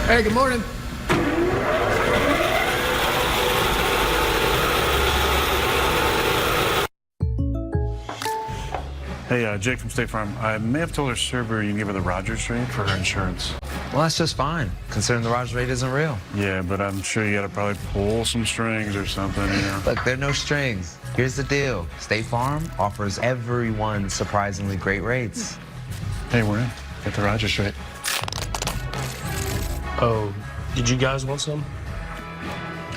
Hey, good morning. Hey, Jake from State Farm. I may have told our server you can give her the Rogers rate for her insurance. Well, that's just fine, considering the Rogers rate isn't real. Yeah, but I'm sure you gotta probably pull some strings or something, you know. Look, there are no strings. Here's the deal. State Farm offers everyone surprisingly great rates. Hey, we're in. Get the Rogers rate. Oh, did you guys want some?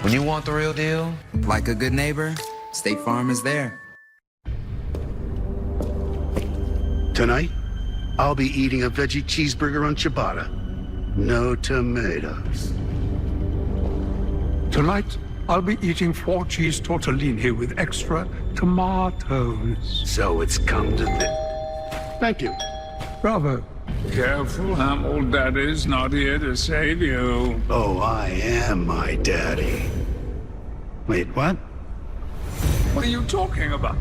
When you want the real deal, Like a good neighbor, State Farm is there. Tonight, I'll be eating a veggie cheeseburger on ciabatta. No tomatoes. Tonight, I'll be eating 4 cheese tortellini with extra tomatoes. So it's come to this. Thank you. Bravo. Careful, Hamill. Daddy's not here to save you. Oh, I am my daddy. Wait, what? What are you talking about?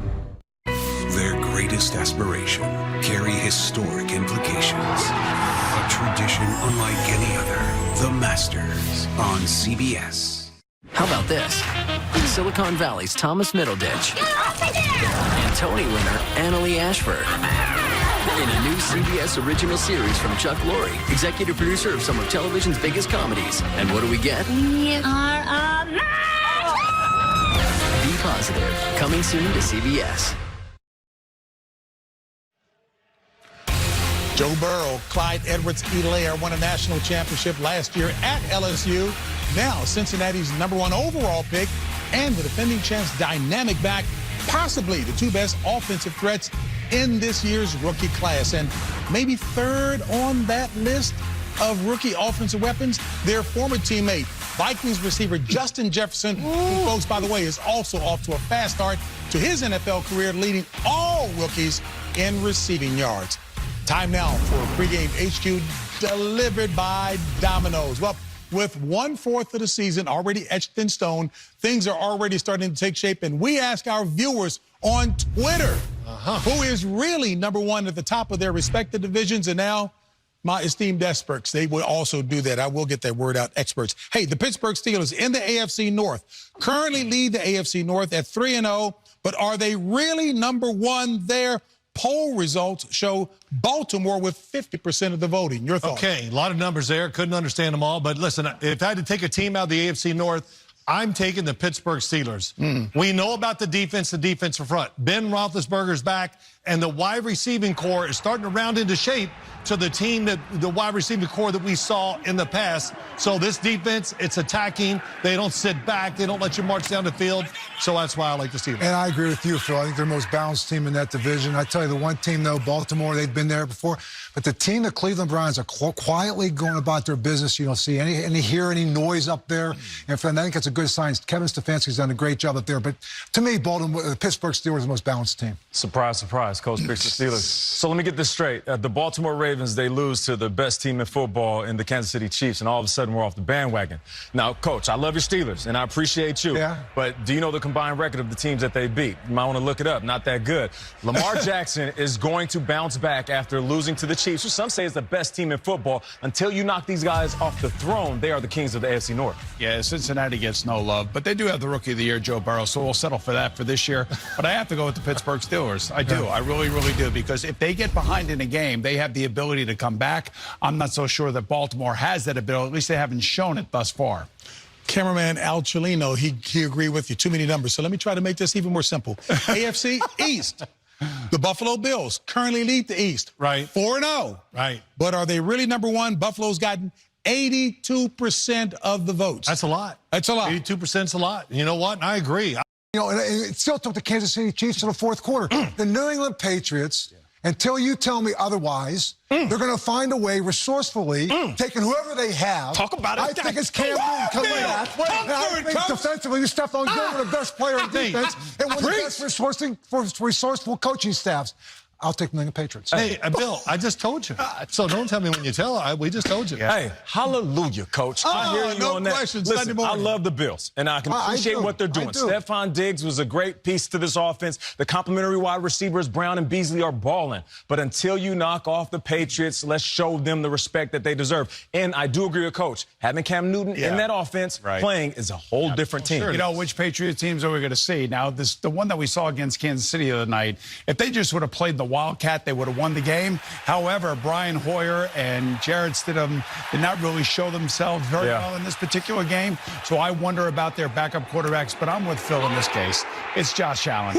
Their greatest aspiration carry historic implications. A tradition unlike any other. The Masters on CBS. How about this? Silicon Valley's Thomas Middleditch and Tony winner Annalee Ashford in a new CBS original series from Chuck Lorre, executive producer of some of television's biggest comedies. And what do we get? We are a match! Be Positive, coming soon to CBS. Joe Burrow, Clyde Edwards-Helaire won a national championship last year at LSU. Now Cincinnati's #1 overall pick and the defending champs' dynamic back, possibly the 2 best offensive threats in this year's rookie class. And maybe third on that list of rookie offensive weapons, their former teammate, Vikings receiver Justin Jefferson, who, folks, by the way, is also off to a fast start to his NFL career, leading all rookies in receiving yards. Time now for pregame HQ delivered by Domino's. Well, with 1/4 of the season already etched in stone, things are already starting to take shape, and we ask our viewers on Twitter who is really #1 at the top of their respective divisions. And now my esteemed experts, they will also do that. I will get that word out, experts. Hey, the Pittsburgh Steelers in the AFC North currently lead the AFC North at 3-0, but are they really #1 there? Poll results show Baltimore with 50% of the voting. Your thoughts? Okay, a lot of numbers there. Couldn't understand them all. But listen, if I had to take a team out of the AFC North, I'm taking the Pittsburgh Steelers. We know about the defensive front. Ben Roethlisberger's back, and the wide receiving core is starting to round into shape to the team that the wide receiving core that we saw in the past. So this defense, it's attacking. They don't sit back. They don't let you march down the field. So that's why I like the Steelers. And I agree with you, Phil. I think they're the most balanced team in that division. I tell you, the one team, though, Baltimore, they've been there before. But the team, the Cleveland Browns, are quietly going about their business. You don't see any noise up there. And I think it's a good sign. Kevin Stefanski's done a great job up there. But to me, Baltimore, the Pittsburgh Steelers are the most balanced team. Surprise, surprise. Coach picks the Steelers. So let me get this straight. The Baltimore Ravens, they lose to the best team in football in the Kansas City Chiefs, and all of a sudden we're off the bandwagon. Now, Coach, I love your Steelers, and I appreciate you. Yeah. But do you know the combined record of the teams that they beat? You might want to look it up. Not that good. Lamar Jackson is going to bounce back after losing to the Chiefs, who some say is the best team in football. Until you knock these guys off the throne, they are the kings of the AFC North. Yeah, Cincinnati gets no love, but they do have the Rookie of the Year, Joe Burrow, so we'll settle for that for this year. But I have to go with the Pittsburgh Steelers. I do. I really, really do, because if they get behind in a game, they have the ability to come back. I'm not so sure that Baltimore has that ability. At least they haven't shown it thus far. Cameraman Al Cholino, he agreed with you. Too many numbers. So let me try to make this even more simple. AFC East. The Buffalo Bills currently lead the East. Right. 4-0. Right. But are they really #1? Buffalo's gotten 82% of the votes. That's a lot. That's a lot. 82% is a lot. You know what? I agree. You know, and it still took the Kansas City Chiefs to the 4th quarter. The New England Patriots, until you tell me otherwise, they're going to find a way resourcefully, taking whoever they have. Talk about it. I think it's Cam Newton coming in. I think defensively, Stephon Gilmore, the best player in defense, and one of the best resourceful coaching staffs. I'll take New England Patriots. Hey, Bill, I just told you. So don't tell me when you tell. We just told you. Hey, hallelujah, Coach. I hear you no on that. questions, Listen, Sunday I morning. love the Bills, and I can appreciate what they're doing. Stephon Diggs was a great piece to this offense. The complementary wide receivers, Brown and Beasley, are balling. But until you knock off the Patriots, let's show them the respect that they deserve. And I do agree with Coach. Having Cam Newton in that offense playing is a whole different team. You know, which Patriots teams are we going to see? Now, the one that we saw against Kansas City the other night, if they just would have played the Wildcat, they would have won the game. However, Brian Hoyer and Jared Stidham did not really show themselves very well in this particular game. So I wonder about their backup quarterbacks. But I'm with Phil in this case. It's Josh Allen.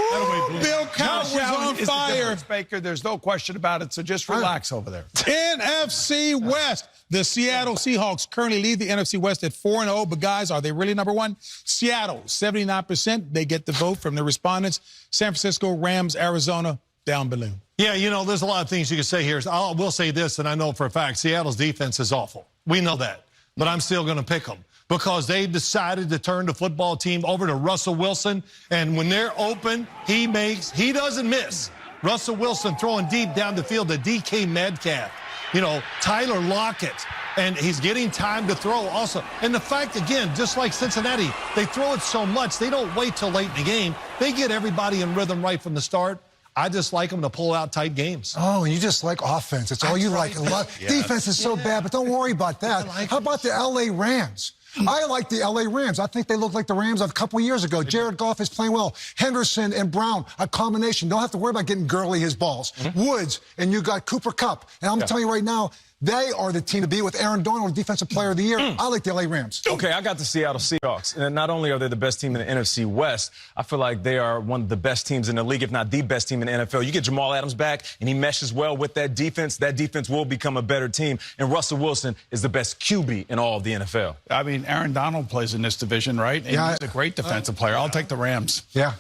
Bill Cowher's on fire. Baker, there's no question about it. So just relax over there. NFC West. The Seattle Seahawks currently lead the NFC West at 4-0. But, guys, are they really number one? Seattle, 79%. They get the vote from the respondents. San Francisco, Rams, Arizona, down below. Yeah, you know, there's a lot of things you can say here. I will say this, and I know for a fact, Seattle's defense is awful. We know that. But I'm still going to pick them because they decided to turn the football team over to Russell Wilson. And when they're open, he doesn't miss. Russell Wilson throwing deep down the field to DK Metcalf. You know, Tyler Lockett, and he's getting time to throw also. And the fact, again, just like Cincinnati, they throw it so much, they don't wait till late in the game. They get everybody in rhythm right from the start. I just like them to pull out tight games. Oh, and you just like offense. It's all you like. Defense is so bad, but don't worry about that. How about the L.A. Rams? I like the L.A. Rams. I think they look like the Rams of a couple years ago. Jared Goff is playing well. Henderson and Brown, a combination. Don't have to worry about getting Gurley his balls. Woods, and you got Cooper Kupp. And I'm telling you right now, they are the team to beat with Aaron Donald, Defensive Player of the Year. I like the L.A. Rams. Okay, I got the Seattle Seahawks. And not only are they the best team in the NFC West, I feel like they are one of the best teams in the league, if not the best team in the NFL. You get Jamal Adams back, and he meshes well with that defense will become a better team. And Russell Wilson is the best QB in all of the NFL. I mean, Aaron Donald plays in this division, right? And he's a great defensive player. I'll take the Rams. Yeah.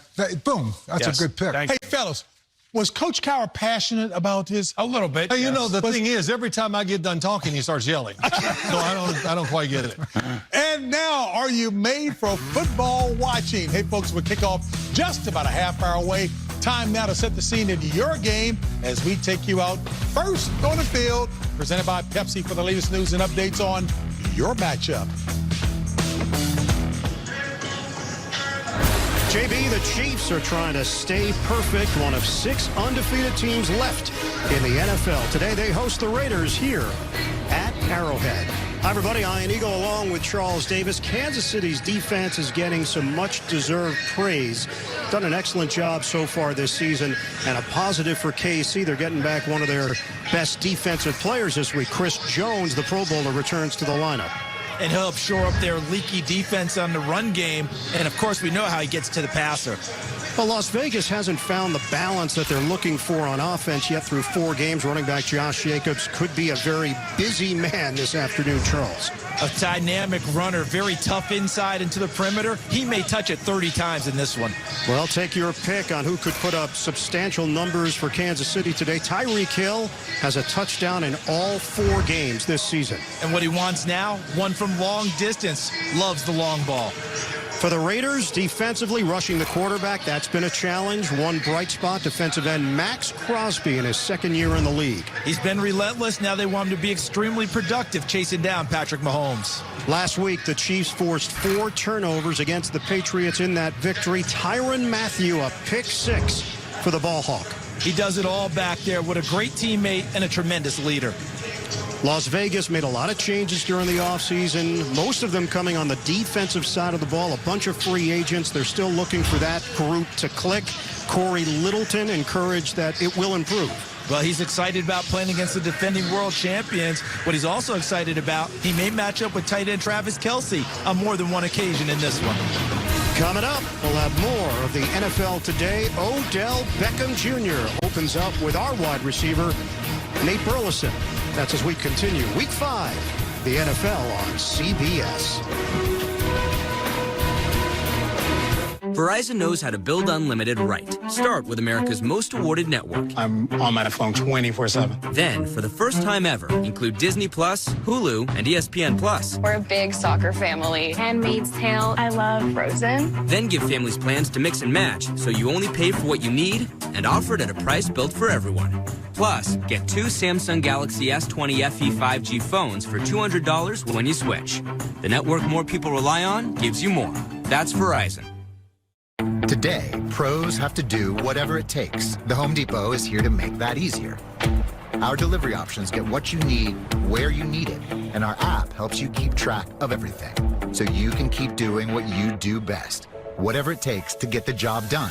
Boom. That's a good pick. Hey, fellas. Was Coach Cowher passionate about his? A little bit. Hey, you know, the thing is, every time I get done talking, he starts yelling. So I don't quite get it. And now, are you made for football watching? Hey, folks, we'll kick off just about a half hour away. Time now to set the scene into your game as we take you out first on the field. Presented by Pepsi for the latest news and updates on your matchup. JB, the Chiefs are trying to stay perfect, one of 6 undefeated teams left in the NFL. Today they host the Raiders here at Arrowhead. Hi, everybody. Ian Eagle along with Charles Davis. Kansas City's defense is getting some much-deserved praise. Done an excellent job so far this season, and a positive for KC. They're getting back one of their best defensive players this week. Chris Jones, the Pro Bowler, returns to the lineup. And he'll help shore up their leaky defense on the run game. And, of course, we know how he gets to the passer. Well, Las Vegas hasn't found the balance that they're looking for on offense yet through 4 games. Running back Josh Jacobs could be a very busy man this afternoon, Charles. A dynamic runner, very tough inside into the perimeter. He may touch it 30 times in this one. Well, take your pick on who could put up substantial numbers for Kansas City today. Tyreek Hill has a touchdown in all 4 games this season. And what he wants now, one from long distance. Loves the long ball. For the Raiders, defensively, rushing the quarterback, that's been a challenge. One bright spot, defensive end Max Crosby in his 2nd year in the league. He's been relentless. Now they want him to be extremely productive, chasing down Patrick Mahomes. Last week, the Chiefs forced 4 turnovers against the Patriots in that victory. Tyrann Mathieu, a pick 6 for the ball hawk. He does it all back there. What a great teammate and a tremendous leader. Las Vegas made a lot of changes during the offseason, most of them coming on the defensive side of the ball. A bunch of free agents. They're still looking for that group to click. Corey Littleton encouraged that it will improve. Well, he's excited about playing against the defending world champions. What he's also excited about, he may match up with tight end Travis Kelce on more than one occasion in this one. Coming up, we'll have more of the NFL today. Odell Beckham Jr. opens up with our wide receiver, Nate Burleson. That's as we continue Week 5, the NFL on CBS. Verizon knows how to build unlimited right. Start with America's most awarded network. I'm on my phone 24/7. Then, for the first time ever, include Disney Plus, Hulu, and ESPN Plus. We're a big soccer family. Handmaid's Tale. I love Frozen. Then give families plans to mix and match, so you only pay for what you need and and offered at a price built for everyone. Plus, get 2 Samsung Galaxy S20 FE 5G phones for $200 when you switch. The network more people rely on gives you more. That's Verizon. Today, pros have to do whatever it takes. The Home Depot is here to make that easier. Our delivery options get what you need, where you need it, and our app helps you keep track of everything, so you can keep doing what you do best, whatever it takes to get the job done.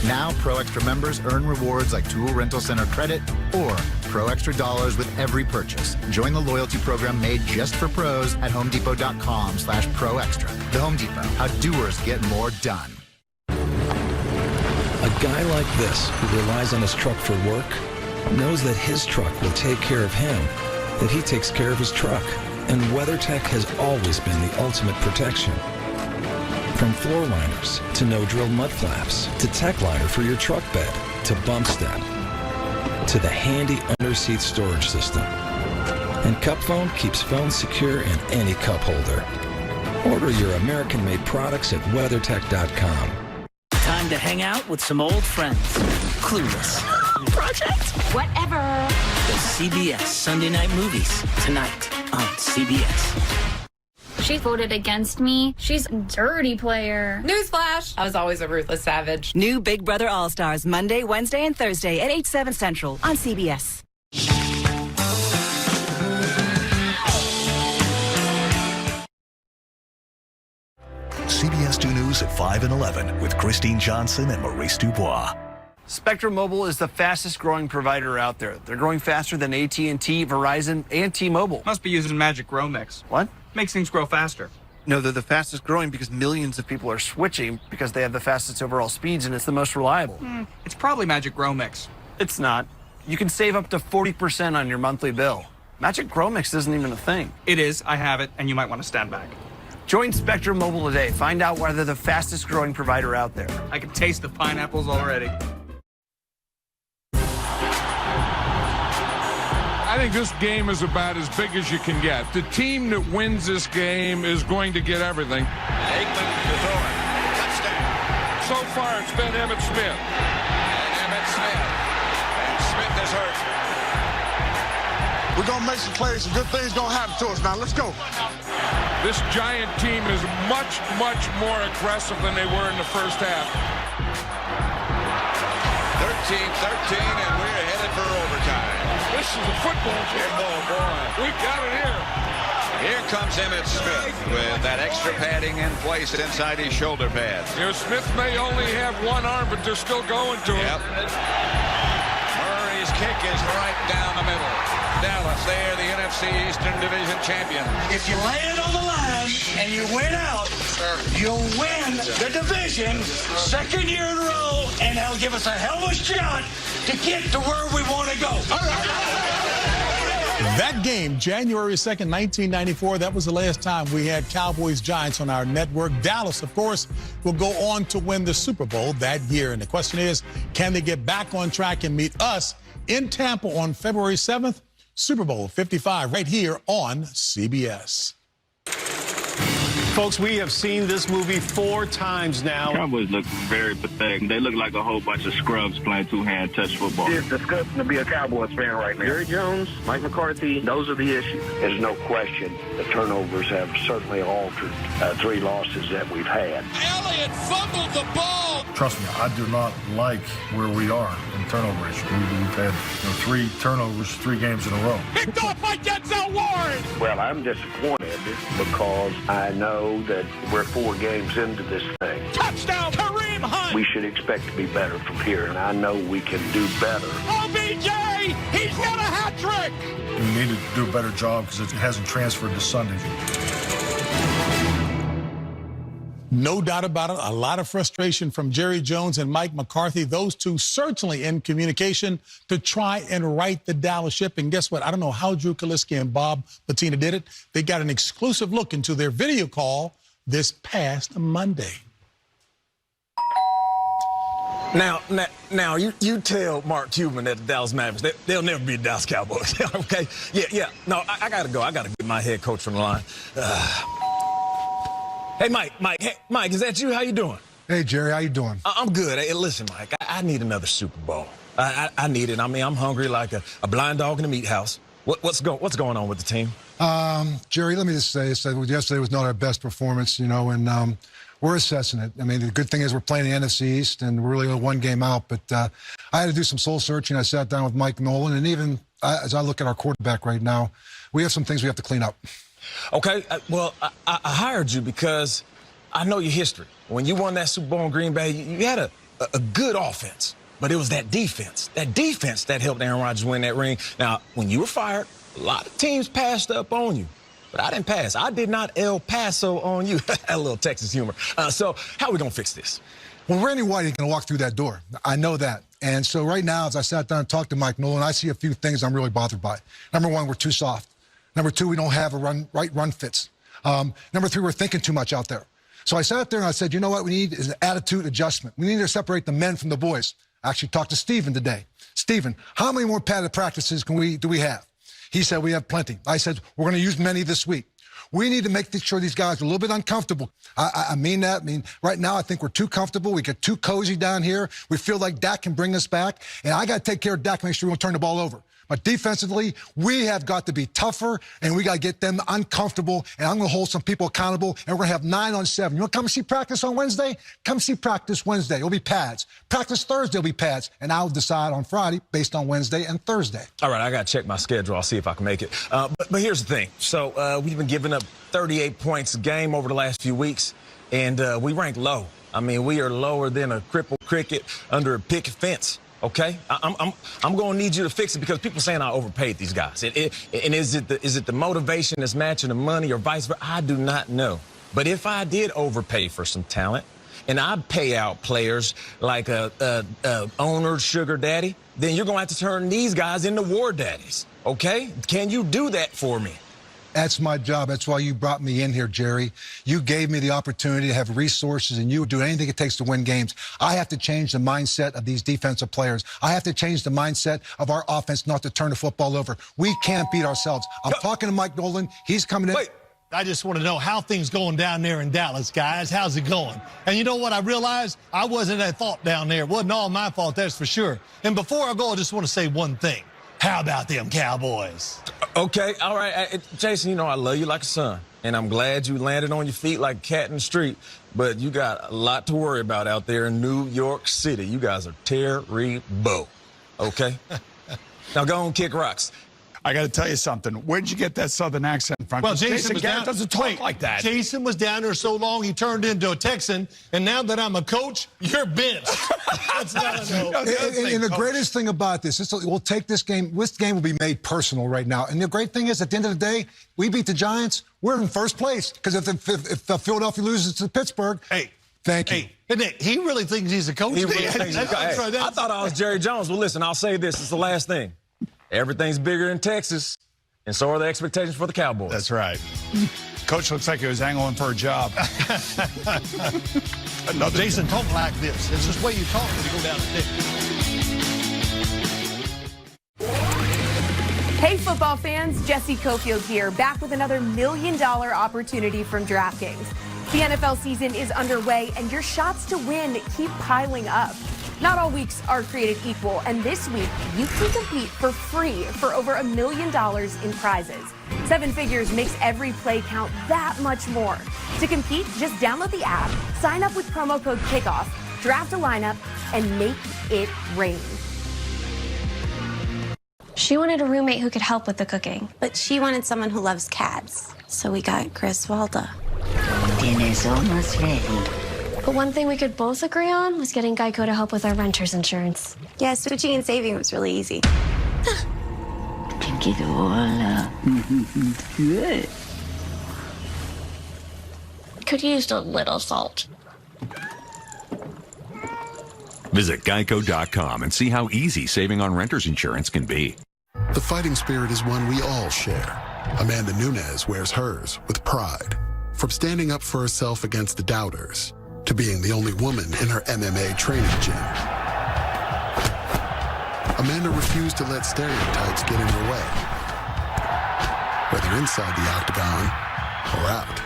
Now, Pro Extra members earn rewards like Tool Rental Center credit or Pro Extra dollars with every purchase. Join the loyalty program made just for pros at homedepot.com/Pro Extra. The Home Depot, how doers get more done. A guy like this, who relies on his truck for work, knows that his truck will take care of him, that he takes care of his truck. And WeatherTech has always been the ultimate protection. From floor liners to no-drill mud flaps to tech liner for your truck bed to bump step to the handy under-seat storage system. And Cup Phone keeps phones secure in any cup holder. Order your American-made products at WeatherTech.com. Time to hang out with some old friends. Clueless. Project? Whatever. The CBS Sunday Night Movies. Tonight on CBS. She voted against me. She's a dirty player. Newsflash! I was always a ruthless savage. New Big Brother All-Stars, Monday, Wednesday, and Thursday at 8/7 Central on CBS. CBS 2 News at 5 and 11 with Christine Johnson and Maurice Dubois. Spectrum Mobile is the fastest growing provider out there. They're growing faster than AT&T, Verizon, and T-Mobile. Must be using Magic Grow Mix. What? Makes things grow faster. No, they're the fastest growing because millions of people are switching because they have the fastest overall speeds and it's the most reliable. It's probably Magic Grow Mix. It's not. You can save up to 40% on your monthly bill. Magic Grow Mix isn't even a thing. It is. I have it, and you might want to stand back. Join Spectrum Mobile today. Find out why they're the fastest growing provider out there. I can taste the pineapples already. I think this game is about as big as you can get. The team that wins this game is going to get everything. Aikman to throw it. Touchdown. So far, it's been Emmitt Smith. And Emmitt Smith. And Smith is hurt. We're going to make some plays. Some good things going to happen to us. Now, let's go. This Giant team is much, much more aggressive than they were in the first half. 13-13, and we're headed for overtime. This is a football game. Oh, boy. We got it here. Here comes Emmitt Smith with that extra padding in place inside his shoulder pad. You know, Smith may only have one arm, but they're still going to him. Murray's kick is right down the middle. Dallas, they're the NFC Eastern Division champions. If you lay it on the line and you win out, you'll win the division second year in a row, and that'll give us a hell of a shot to get to where we want to go. That game, January 2nd, 1994, that was the last time we had Cowboys-Giants on our network. Dallas, of course, will go on to win the Super Bowl that year. And the question is, can they get back on track and meet us in Tampa on February 7th? Super Bowl 55 right here on CBS. Folks, we have seen this movie 4 times now. Cowboys look very pathetic. They look like a whole bunch of scrubs playing two-hand touch football. It's disgusting to be a Cowboys fan right now. Jerry Jones, Mike McCarthy, those are the issues. There's no question the turnovers have certainly altered 3 losses that we've had. Elliott fumbled the ball. Trust me, I do not like where we are in turnover issue. We've had 3 turnovers, 3 games in a row. Picked off by Denzel Ward. Well, I'm disappointed because I know that we're 4 games into this thing. Touchdown, Kareem Hunt. We should expect to be better from here, and I know we can do better. OBJ, he's got a hat trick. We need to do a better job because it hasn't transferred to Sundays. No doubt about it. A lot of frustration from Jerry Jones and Mike McCarthy. Those two certainly in communication to try and right the Dallas ship. And guess what? I don't know how Drew Kaliski and Bob Patina did it. They got an exclusive look into their video call this past Monday. Now, you tell Mark Cuban at the Dallas Mavericks they'll never be the Dallas Cowboys. Okay? Yeah. No, I got to go. I got to get my head coach on the line. Hey, Mike, is that you? How you doing? Hey, Jerry, how you doing? I'm good. Hey, listen, Mike, I need another Super Bowl. I need it. I mean, I'm hungry like a blind dog in a meat house. What's going on with the team? Jerry, let me just say, yesterday was not our best performance, and we're assessing it. I mean, the good thing is we're playing the NFC East, and we're really one game out. But I had to do some soul searching. I sat down with Mike Nolan, and even as I look at our quarterback right now, we have some things we have to clean up. Okay, well, I hired you because I know your history. When you won that Super Bowl in Green Bay, you had a good offense, but it was that defense that helped Aaron Rodgers win that ring. Now, when you were fired, a lot of teams passed up on you, but I didn't pass. I did not El Paso on you. A little Texas humor. So how are we going to fix this? Well, Randy White ain't going to walk through that door. I know that. And so right now, as I sat down and talked to Mike Nolan, I see a few things I'm really bothered by. Number one, we're too soft. Number two, we don't have right run fits. Number three, we're thinking too much out there. So I sat there and I said, you know what we need is an attitude adjustment. We need to separate the men from the boys. I actually talked to Steven today. Steven, how many more padded practices do we have? He said, we have plenty. I said, we're going to use many this week. We need to make sure these guys are a little bit uncomfortable. I mean that. I mean, right now, I think we're too comfortable. We get too cozy down here. We feel like Dak can bring us back. And I got to take care of Dak, make sure we don't turn the ball over. But defensively, we have got to be tougher, and we got to get them uncomfortable, and I'm going to hold some people accountable, and we're going to have 9 on 7. You want to come see practice on Wednesday? Come see practice Wednesday. It'll be pads. Practice Thursday will be pads, and I'll decide on Friday based on Wednesday and Thursday. All right, I got to check my schedule. I'll see if I can make it. But here's the thing. So we've been giving up 38 points a game over the last few weeks, and we rank low. I mean, we are lower than a crippled cricket under a picket fence. Okay, I'm going to need you to fix it because people are saying I overpaid these guys. And is it the motivation that's matching the money or vice versa? I do not know. But if I did overpay for some talent and I pay out players like a owner sugar daddy, then you're going to have to turn these guys into war daddies. Okay, can you do that for me? That's my job. That's why you brought me in here, Jerry. You gave me the opportunity to have resources, and you would do anything it takes to win games. I have to change the mindset of these defensive players. I have to change the mindset of our offense not to turn the football over. We can't beat ourselves. I'm talking to Mike Nolan. He's coming in. Wait. I just want to know how things going down there in Dallas, guys. How's it going? And you know what? I realized I wasn't at fault down there. It wasn't all my fault, that's for sure. And before I go, I just want to say one thing. How about them Cowboys? Okay, all right. Jason, you know I love you like a son, and I'm glad you landed on your feet like a cat in the street, but you got a lot to worry about out there in New York City. You guys are terrible, okay? Now go on, kick rocks. I got to tell you something. Where'd you get that southern accent from? Well, Jason Garrett doesn't talk like that. Jason was down there so long he turned into a Texan, and now that I'm a coach, you're benched. That's not and the greatest thing about this is we'll take this game. This game will be made personal right now. And the great thing is, at the end of the day, we beat the Giants. We're in first place because if Philadelphia loses to Pittsburgh, thank you. Hey, he really thinks he's a coach. He really thinks I thought I was Jerry Jones. Well, listen, I'll say this. It's the last thing. Everything's bigger in Texas, and so are the expectations for the Cowboys. That's right. Coach looks like he was angling for a job. Jason, talk like this. It's just the way you talk when you go down the stick. Hey, football fans. Jesse Cofield here, back with another $1 million opportunity from DraftKings. The NFL season is underway, and your shots to win keep piling up. Not all weeks are created equal, and this week you can compete for free for over $1 million in prizes. 7 figures makes every play count that much more. To compete, just download the app, sign up with promo code KICKOFF, draft a lineup, and make it rain. She wanted a roommate who could help with the cooking. But she wanted someone who loves cats, so we got Chris Walda. Dinner's almost ready. But one thing we could both agree on was getting Geico to help with our renter's insurance. Yeah, switching and saving was really easy. Pick it all up. Good. Could use a little salt. Visit Geico.com and see how easy saving on renter's insurance can be. The fighting spirit is one we all share. Amanda Nunes wears hers with pride. From standing up for herself against the doubters, to being the only woman in her MMA training gym. Amanda refused to let stereotypes get in her way, whether inside the octagon or out.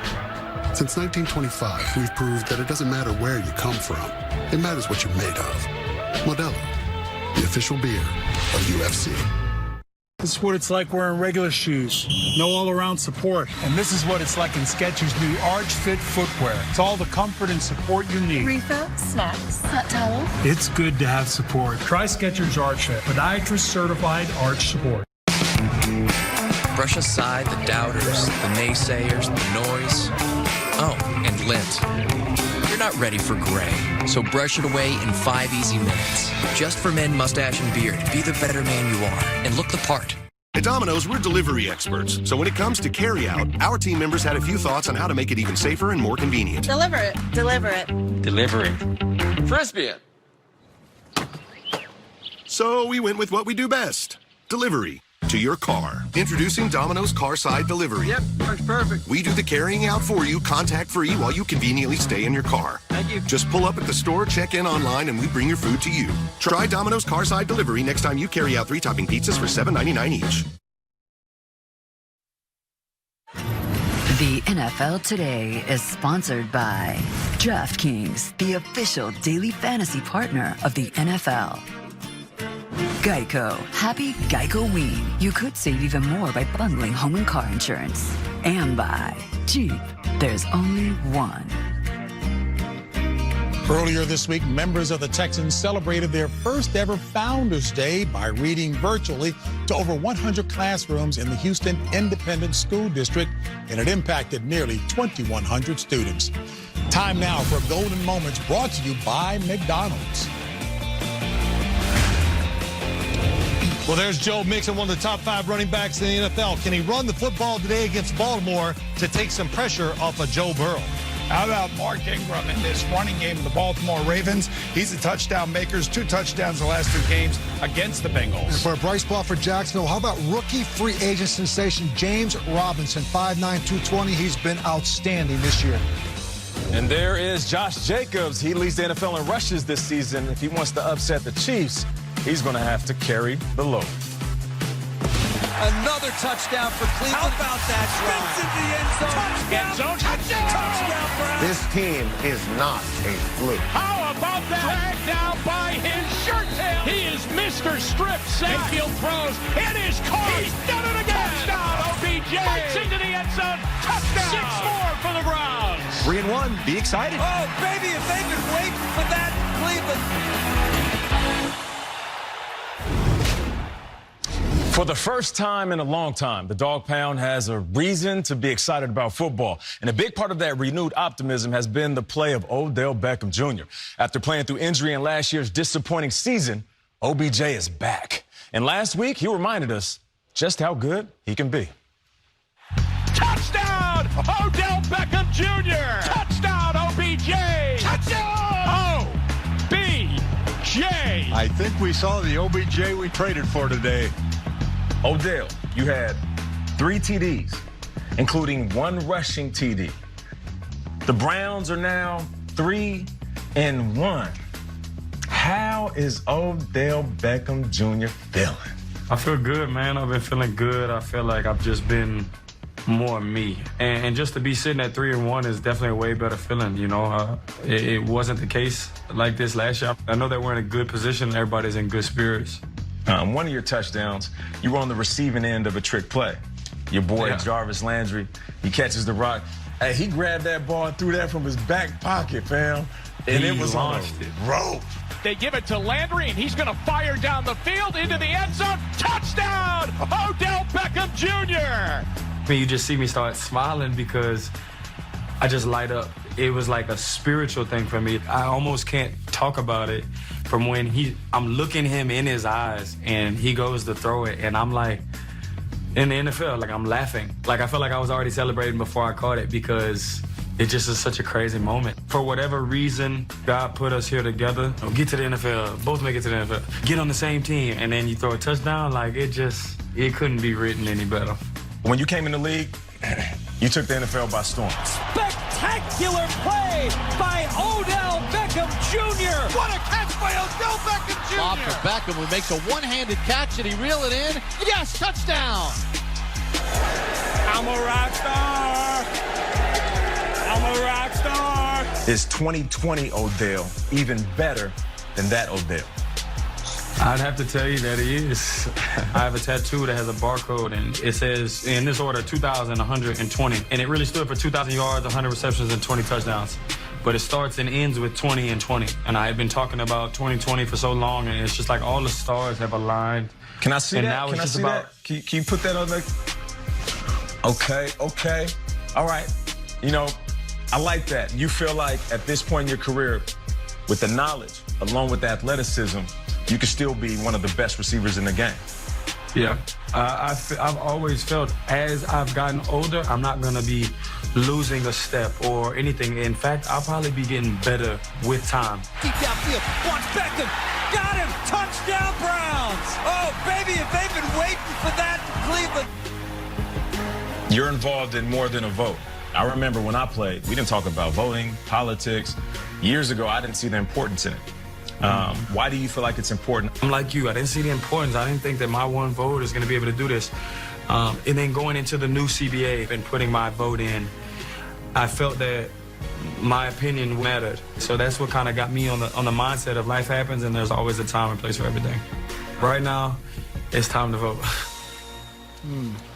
Since 1925, we've proved that it doesn't matter where you come from. It matters what you're made of. Modelo, the official beer of UFC. This is what it's like wearing regular shoes. No all-around support. And this is what it's like in Skechers' new Arch Fit footwear. It's all the comfort and support you need. Refill, snacks, hot towel. It's good to have support. Try Skechers Arch Fit, podiatrist-certified arch support. Brush aside the doubters, the naysayers, the noise. Oh, and lint. You're not ready for gray, so brush it away in 5 easy minutes. Just for men, mustache, and beard. Be the better man you are, and look the part. At Domino's, we're delivery experts. So when it comes to carry-out, our team members had a few thoughts on how to make it even safer and more convenient. Deliver it. Deliver it. Delivery. Frisbee it. So we went with what we do best. Delivery. To your car. Introducing Domino's Carside Delivery. Yep, that's perfect. We do the carrying out for you, contact-free, while you conveniently stay in your car. Thank you. Just pull up at the store, check in online, and we bring your food to you. Try Domino's Carside Delivery next time you carry out 3-topping pizzas for $7.99 each. The NFL Today is sponsored by DraftKings, the official daily fantasy partner of the NFL. Geico. Happy Geico-ween. You could save even more by bundling home and car insurance. And by Jeep. There's only one. Earlier this week, members of the Texans celebrated their first ever Founders Day by reading virtually to over 100 classrooms in the Houston Independent School District, and it impacted nearly 2,100 students. Time now for Golden Moments, brought to you by McDonald's. Well, there's Joe Mixon, one of the top 5 running backs in the NFL. Can he run the football today against Baltimore to take some pressure off of Joe Burrow? How about Mark Ingram in this running game of the Baltimore Ravens? He's a touchdown maker, 2 touchdowns the last 2 games against the Bengals. And for a bright spot for Jacksonville, how about rookie free agent sensation James Robinson, 5'9", 220. He's been outstanding this year. And there is Josh Jacobs. He leads the NFL in rushes this season. If he wants to upset the Chiefs, he's going to have to carry the load. Another touchdown for Cleveland. How about that drive? Spins in the end zone. Touchdown, Brown. This team is not a fluke. How about that? Dragged down by his shirt tail. He is Mr. Strip Sack. Mayfield throws. It is caught. He's done it again. Touchdown, OBJ. Bites into the end zone. Touchdown. 6 more for the Browns. 3-1. Be excited. Oh, baby, if they've been waiting for that, Cleveland. For the first time in a long time, the Dog Pound has a reason to be excited about football. And a big part of that renewed optimism has been the play of Odell Beckham Jr. After playing through injury in last year's disappointing season, OBJ is back. And last week, he reminded us just how good he can be. Touchdown, Odell Beckham Jr. Touchdown, OBJ. Touchdown, OBJ. I think we saw the OBJ we traded for today. Odell, you had 3 TDs, including 1 rushing TD. The Browns are now 3-1. How is Odell Beckham Jr. feeling? I feel good, man. I've been feeling good. I feel like I've just been more me. And just to be sitting at 3-1 is definitely a way better feeling, you know. It wasn't the case like this last year. I know that we're in a good position. Everybody's in good spirits. One of your touchdowns, you were on the receiving end of a trick play. Your boy, Jarvis Landry, he catches the rock. Hey, he grabbed that ball and threw that from his back pocket, fam. And it was launched it. Rope. They give it to Landry, and he's going to fire down the field into the end zone. Touchdown, Odell Beckham Jr. I mean, you just see me start smiling because I just light up. It was like a spiritual thing for me. I almost can't talk about it from when I'm looking him in his eyes and he goes to throw it, and I'm like, in the NFL, like I'm laughing. Like I felt like I was already celebrating before I caught it because it just is such a crazy moment. For whatever reason, God put us here together. Get to the NFL, both make it to the NFL, get on the same team, and then you throw a touchdown, like it couldn't be written any better. When you came in the league, you took the NFL by storm. Spectacular play by Odell Beckham Jr. What a catch by Odell Beckham Jr. Bob for Beckham, who makes a one-handed catch. Did he reel it in? Yes, touchdown. I'm a rock star. I'm I'm a rock star. Is 2020 Odell even better than that Odell? I'd have to tell you that he is. I have a tattoo that has a barcode, and it says, in this order, 2,120. And it really stood for 2,000 yards, 100 receptions, and 20 touchdowns. But it starts and ends with 20 and 20. And I've been talking about 2020 for so long, and it's just like all the stars have aligned. Can I see and that? Now Can it's I just see about, that? Can you put that on the... Okay. All right. You know, I like that. You feel like at this point in your career, with the knowledge, along with the athleticism, you can still be one of the best receivers in the game. Yeah. I've always felt as I've gotten older, I'm not going to be losing a step or anything. In fact, I'll probably be getting better with time. Deep downfield. Watch Beckham. Got him. Touchdown, Browns. Oh, baby, if they've been waiting for that to Cleveland. You're involved in more than a vote. I remember when I played, we didn't talk about voting, politics. Years ago, I didn't see the importance in it. Why do you feel like it's important? I'm like you. I didn't see the importance. I didn't think that my one vote is going to be able to do this. And then going into the new CBA and putting my vote in, I felt that my opinion mattered. So that's what kind of got me on the mindset of life happens and there's always a time and place for everything. Right now, it's time to vote.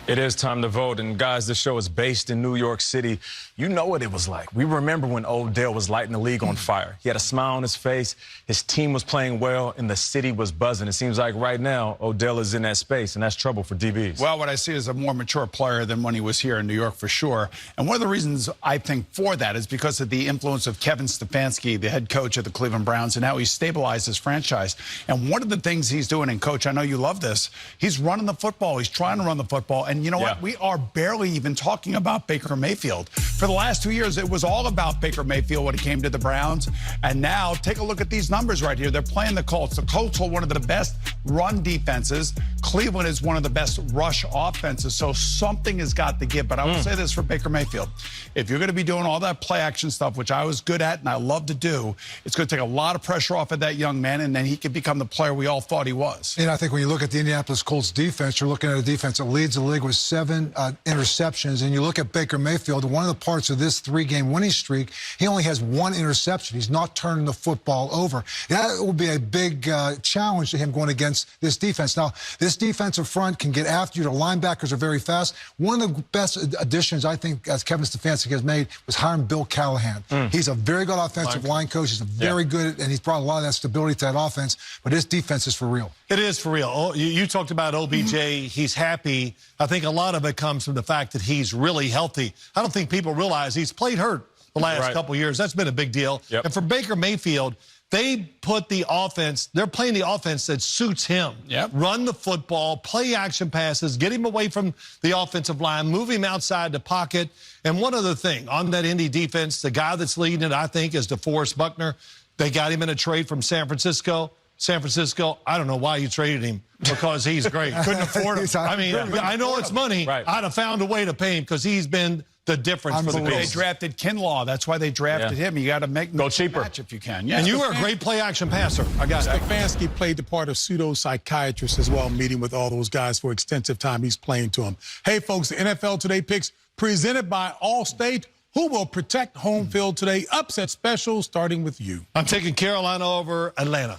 It is time to vote. And guys, this show is based in New York City. You know what it was like. We remember when Odell was lighting the league on fire. He had a smile on his face. His team was playing well, and the city was buzzing. It seems like right now, Odell is in that space, and that's trouble for DBs. Well, what I see is a more mature player than when he was here in New York for sure. And one of the reasons I think for that is because of the influence of Kevin Stefanski, the head coach of the Cleveland Browns, and how he stabilized his franchise. And one of the things he's doing, and Coach, I know you love this, he's running the football. He's trying to run the football. And you know what? We are barely even talking about Baker Mayfield. For the last 2 years, it was all about Baker Mayfield when it came to the Browns. And now, take a look at these numbers right here. They're playing the Colts. The Colts are one of the best run defenses. Cleveland is one of the best rush offenses. So something has got to give. But I will say this for Baker Mayfield. If you're going to be doing all that play action stuff, which I was good at and I love to do, it's going to take a lot of pressure off of that young man, and then he can become the player we all thought he was. And I think when you look at the Indianapolis Colts defense, you're looking at a defense that leads the league with 7 interceptions. And you look at Baker Mayfield, one of the parts of this 3-game winning streak, he only has 1 interception. He's not turning the football over. That will be a big challenge to him going against this defense. Now, this defensive front can get after you. The linebackers are very fast. One of the best additions, I think, as Kevin Stefanski has made was hiring Bill Callahan. He's a very good offensive line coach. He's a very good, and he's brought a lot of that stability to that offense. But his defense is for real. It is for real. Oh, you talked about OBJ. He's happy. I think a lot of it comes from the fact that he's really healthy. I don't think people realize he's played hurt the last couple years. That's been a big deal. And for Baker Mayfield, they put the offense, they're playing the offense that suits him. Run the football, play action passes, get him away from the offensive line, move him outside the pocket. And one other thing, on that Indy defense, the guy that's leading it, I think, is DeForest Buckner. They got him in a trade from San Francisco. San Francisco, I don't know why you traded him, because he's great. Couldn't afford him. I mean, I know it's money. I'd have found a way to pay him because he's been the difference for the Bills. They drafted Kinlaw. That's why they drafted him. You got to make go cheaper match if you can. And you were a great play action passer. I got that. Stefanski played the part of pseudo-psychiatrist as well, meeting with all those guys for extensive time. He's playing to them. Hey, folks, the NFL Today picks presented by Allstate. Who will protect home field today? Upset special starting with you. I'm taking Carolina over Atlanta.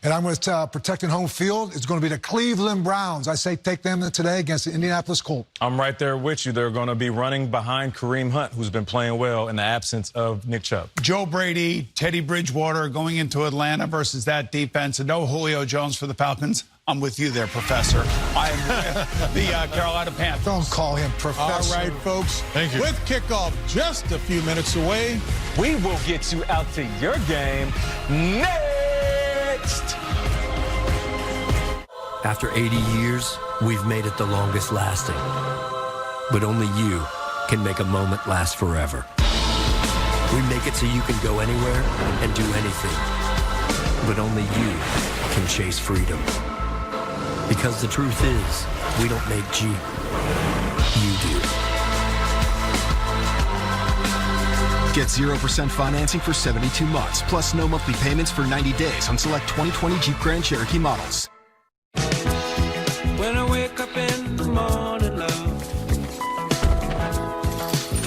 And I'm with protecting home field. It's going to be the Cleveland Browns. I say take them today against the Indianapolis Colts. I'm right there with you. They're going to be running behind Kareem Hunt, who's been playing well in the absence of Nick Chubb. Joe Brady, Teddy Bridgewater going into Atlanta versus that defense. And no Julio Jones for the Falcons. I'm with you there, Professor. I am with the Carolina Panthers. Don't call him Professor. All right, folks. Thank you. With kickoff just a few minutes away, we will get you out to your game next. After 80 years, we've made it the longest lasting. But only you can make a moment last forever. We make it so you can go anywhere and do anything. But only you can chase freedom. Because the truth is, we don't make Jeep. You do. Get 0% financing for 72 months, plus no monthly payments for 90 days on select 2020 Jeep Grand Cherokee models. When I wake up in the morning, love,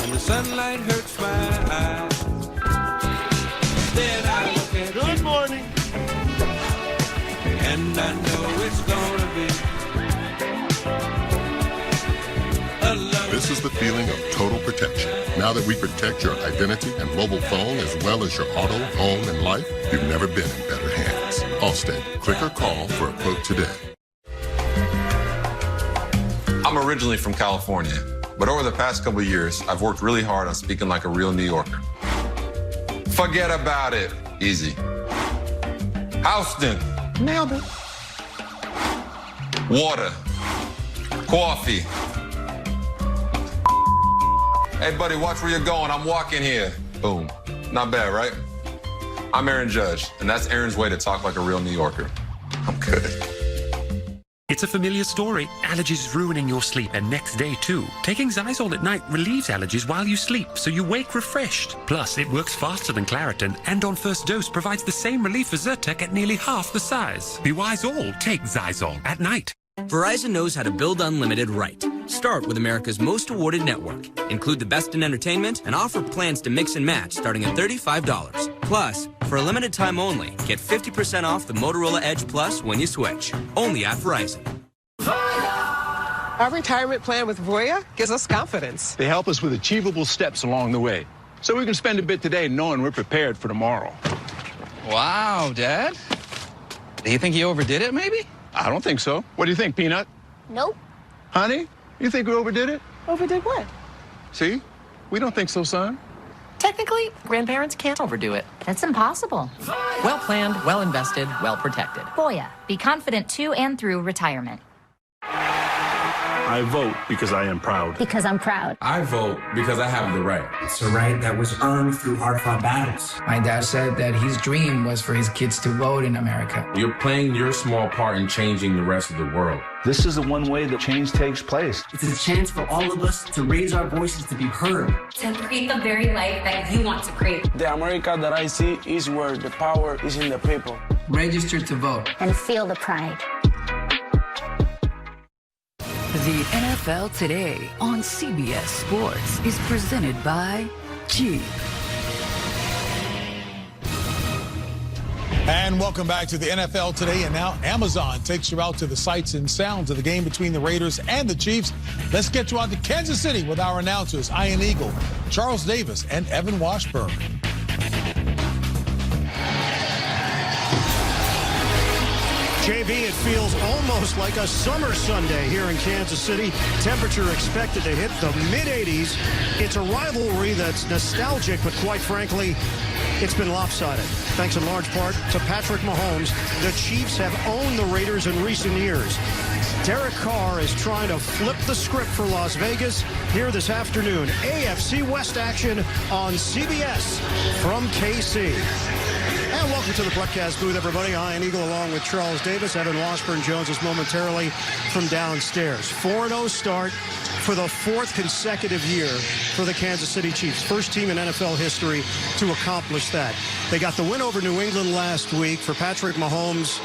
and the sunlight hurts my eyes. And I know it's gonna be a love. This is the feeling of total protection. Now that we protect your identity and mobile phone as well as your auto, home, and life, you've never been in better hands. Allstate. Click or call for a quote today. I'm originally from California, but over the past couple of years, I've worked really hard on speaking like a real New Yorker. Forget about it. Easy. Houston. Nailed it. Water. Coffee. Hey, buddy, watch where you're going. I'm walking here. Boom. Not bad, right? I'm Aaron Judge, and that's Aaron's way to talk like a real New Yorker. I'm good. It's a familiar story. Allergies ruining your sleep, and next day too. Taking Zysol at night relieves allergies while you sleep, so you wake refreshed. Plus, it works faster than Claritin, and on first dose provides the same relief as Zyrtec at nearly half the size. Be wise all. Take Zysol at night. Verizon knows how to build unlimited right. Start with America's most awarded network. Include the best in entertainment and offer plans to mix and match starting at $35. Plus, for a limited time only, get 50% off the Motorola Edge Plus when you switch. Only at Verizon. Our retirement plan with Voya gives us confidence. They help us with achievable steps along the way, so we can spend a bit today knowing we're prepared for tomorrow. Wow, Dad. Do you think you overdid it, maybe? I don't think so. What do you think, Peanut? Nope. Honey, you think we overdid it? Overdid what? See? We don't think so, son. Technically, grandparents can't overdo it. That's impossible. Well planned, well invested, well protected. Voya, be confident to and through retirement. I vote because I am proud. Because I'm proud. I vote because I have the right. It's a right that was earned through hard-fought battles. My dad said that his dream was for his kids to vote in America. You're playing your small part in changing the rest of the world. This is the one way that change takes place. It's a chance for all of us to raise our voices to be heard. To create the very life that you want to create. The America that I see is where the power is in the people. Register to vote. And feel the pride. The NFL Today on CBS Sports is presented by Jeep. And welcome back to the NFL Today. And now Amazon takes you out to the sights and sounds of the game between the Raiders and the Chiefs. Let's get you out to Kansas City with our announcers, Ian Eagle, Charles Davis, and Evan Washburn. JB, it feels almost like a summer Sunday here in Kansas City. Temperature expected to hit the mid-80s. It's a rivalry that's nostalgic, but quite frankly, it's been lopsided. Thanks in large part to Patrick Mahomes. The Chiefs have owned the Raiders in recent years. Derek Carr is trying to flip the script for Las Vegas here this afternoon. AFC West action on CBS from KC. And welcome to the broadcast booth, everybody. Ian Eagle along with Charles Davis. Evan Washburn joins us momentarily from downstairs. 4-0 start for the fourth consecutive year for the Kansas City Chiefs. First team in NFL history to accomplish that. They got the win over New England last week. For Patrick Mahomes,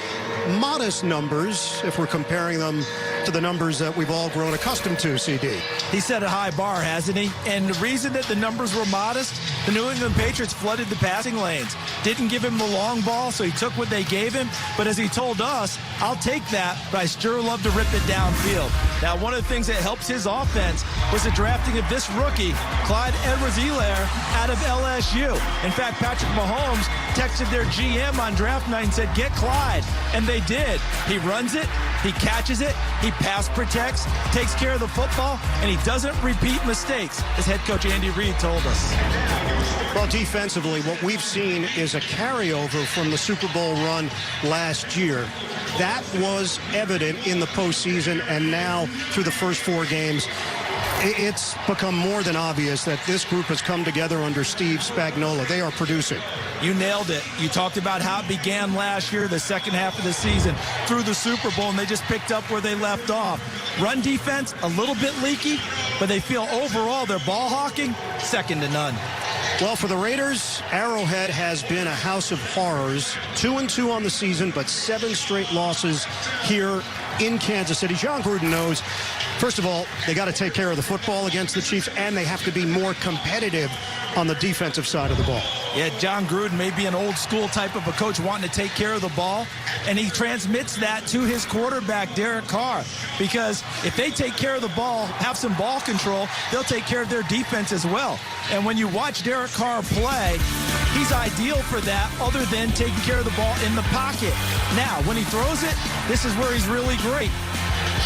modest numbers if we're comparing them to the numbers that we've all grown accustomed to, CD. He set a high bar, hasn't he? And the reason that the numbers were modest, the New England Patriots flooded the passing lanes. Didn't give him the long ball, so he took what they gave him. But as he told us, I'll take that, but I sure love to rip it downfield. Now, one of the things that helps his offense was the drafting of this rookie, Clyde Edwards-Helaire, out of LSU. In fact, Patrick Mahomes texted their GM on draft night and said, get Clyde. And they did. He runs it, he catches it, he pass protects, takes care of the football, and he doesn't repeat mistakes, as head coach Andy Reid told us. Well, defensively, what we've seen is a carryover from the Super Bowl run last year. That was evident in the postseason, and now through the first four games, it's become more than obvious that this group has come together under Steve Spagnuolo. They are producing. You nailed it. You talked about how it began last year, the second half of the season, through the Super Bowl, and they just picked up where they left off. Run defense, a little bit leaky, but they feel overall their ball hawking, second to none. Well, for the Raiders, Arrowhead has been a house of horrors. 2-2 on the season, but 7 straight losses here in Kansas City. John Gruden knows, first of all, they got to take care of the football against the Chiefs, and they have to be more competitive on the defensive side of the ball. Yeah, John Gruden may be an old school type of a coach wanting to take care of the ball, and he transmits that to his quarterback, Derek Carr, because if they take care of the ball, have some ball control, they'll take care of their defense as well. And when you watch Derek Carr play, he's ideal for that other than taking care of the ball in the pocket. Now, when he throws it, this is where he's really great.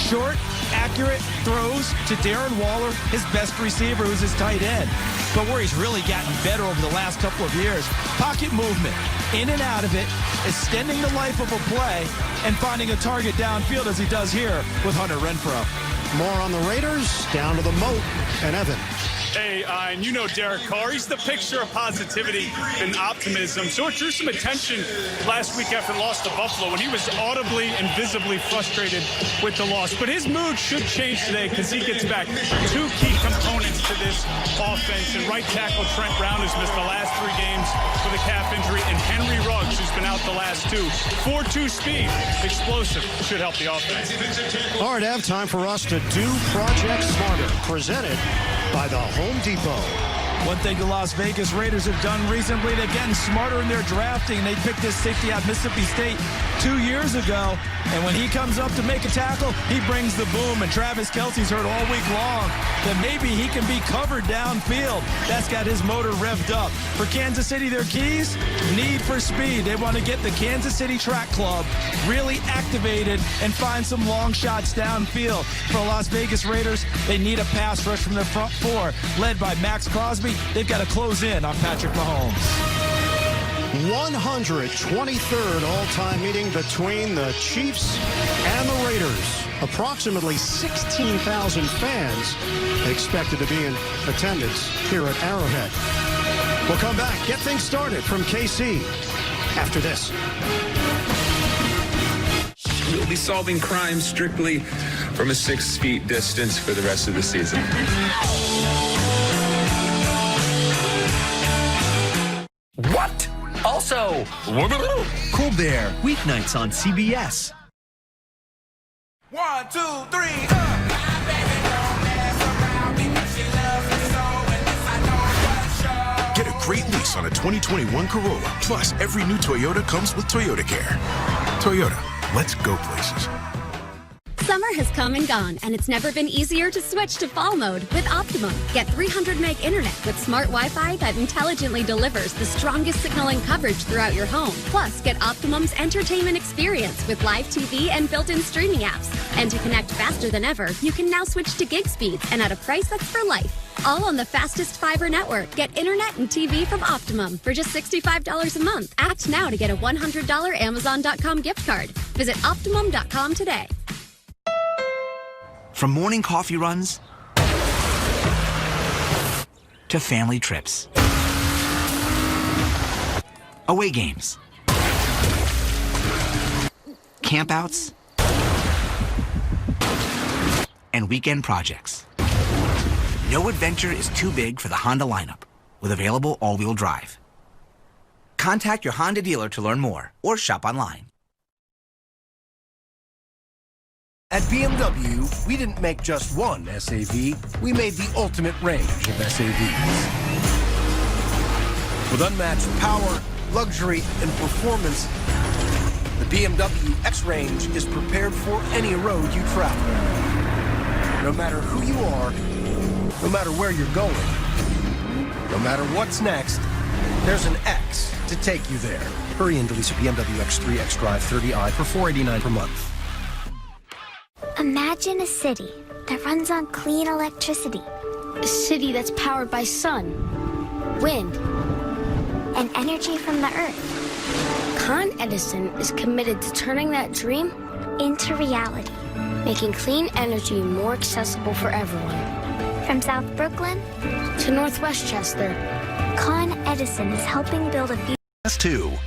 Short, accurate throws to Darren Waller, his best receiver, who's his tight end. But where he's really gotten better over the last couple of years, pocket movement, in and out of it, extending the life of a play, and finding a target downfield as he does here with Hunter Renfrow. More on the Raiders, down to the moat, and Evan. Hey, and you know Derek Carr, he's the picture of positivity and optimism. So it drew some attention last week after the loss to Buffalo when he was audibly and visibly frustrated with the loss. But his mood should change today because he gets back two key components to this offense. And right tackle Trent Brown has missed the last 3 games with a calf injury. And Henry Ruggs, who's been out the last 2. 4.2 speed, explosive, should help the offense. All right, Ev, time for us to do Project Smarter, presented by the Home Depot. One thing the Las Vegas Raiders have done recently, they're getting smarter in their drafting. They picked this safety out of Mississippi State 2 years ago, and when he comes up to make a tackle, he brings the boom, and Travis Kelce's heard all week long that maybe he can be covered downfield. That's got his motor revved up. For Kansas City, their keys, need for speed. They want to get the Kansas City Track Club really activated and find some long shots downfield. For Las Vegas Raiders, they need a pass rush from their front 4, led by Max Crosby. They've got to close in on Patrick Mahomes. 123rd all-time meeting between the Chiefs and the Raiders. Approximately 16,000 fans expected to be in attendance here at Arrowhead. We'll come back, get things started from KC after this. We'll be solving crimes strictly from a 6 feet distance for the rest of the season. What? Also, Colbert, weeknights on CBS. 1, 2, 3, Get a great lease on a 2021 Corolla. Plus, every new Toyota comes with Toyota Care. Toyota, let's go places. Summer has come and gone, and it's never been easier to switch to fall mode with Optimum. Get 300 meg internet with smart Wi-Fi that intelligently delivers the strongest signal and coverage throughout your home. Plus, get Optimum's entertainment experience with live TV and built-in streaming apps. And to connect faster than ever, you can now switch to gig speeds and at a price that's for life. All on the fastest fiber network. Get internet and TV from Optimum for just $65 a month. Act now to get a $100 Amazon.com gift card. Visit Optimum.com today. From morning coffee runs to family trips, away games, campouts, and weekend projects. No adventure is too big for the Honda lineup with available all-wheel drive. Contact your Honda dealer to learn more or shop online. At BMW, we didn't make just one SAV, we made the ultimate range of SAVs. With unmatched power, luxury, and performance, the BMW X-Range is prepared for any road you travel. No matter who you are, no matter where you're going, no matter what's next, there's an X to take you there. Hurry in to lease a BMW X3 X-Drive 30i for $489 per month. Imagine a city that runs on clean electricity. A city that's powered by sun, wind, and energy from the earth. Con Edison is committed to turning that dream into reality, making clean energy more accessible for everyone. From South Brooklyn to North Westchester, Con Edison is helping build a future. S2.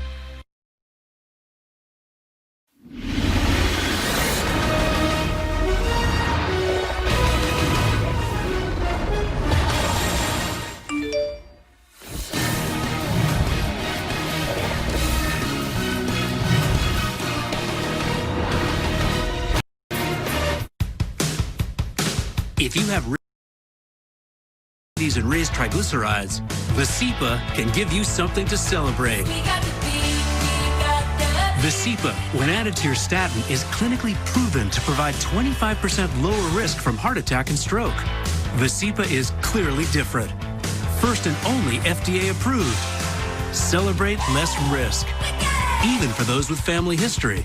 If you have diabetes and raised triglycerides, Visipa can give you something to celebrate. Visipa, when added to your statin, is clinically proven to provide 25% lower risk from heart attack and stroke. Visipa is clearly different. First and only FDA approved. Celebrate less risk, even for those with family history.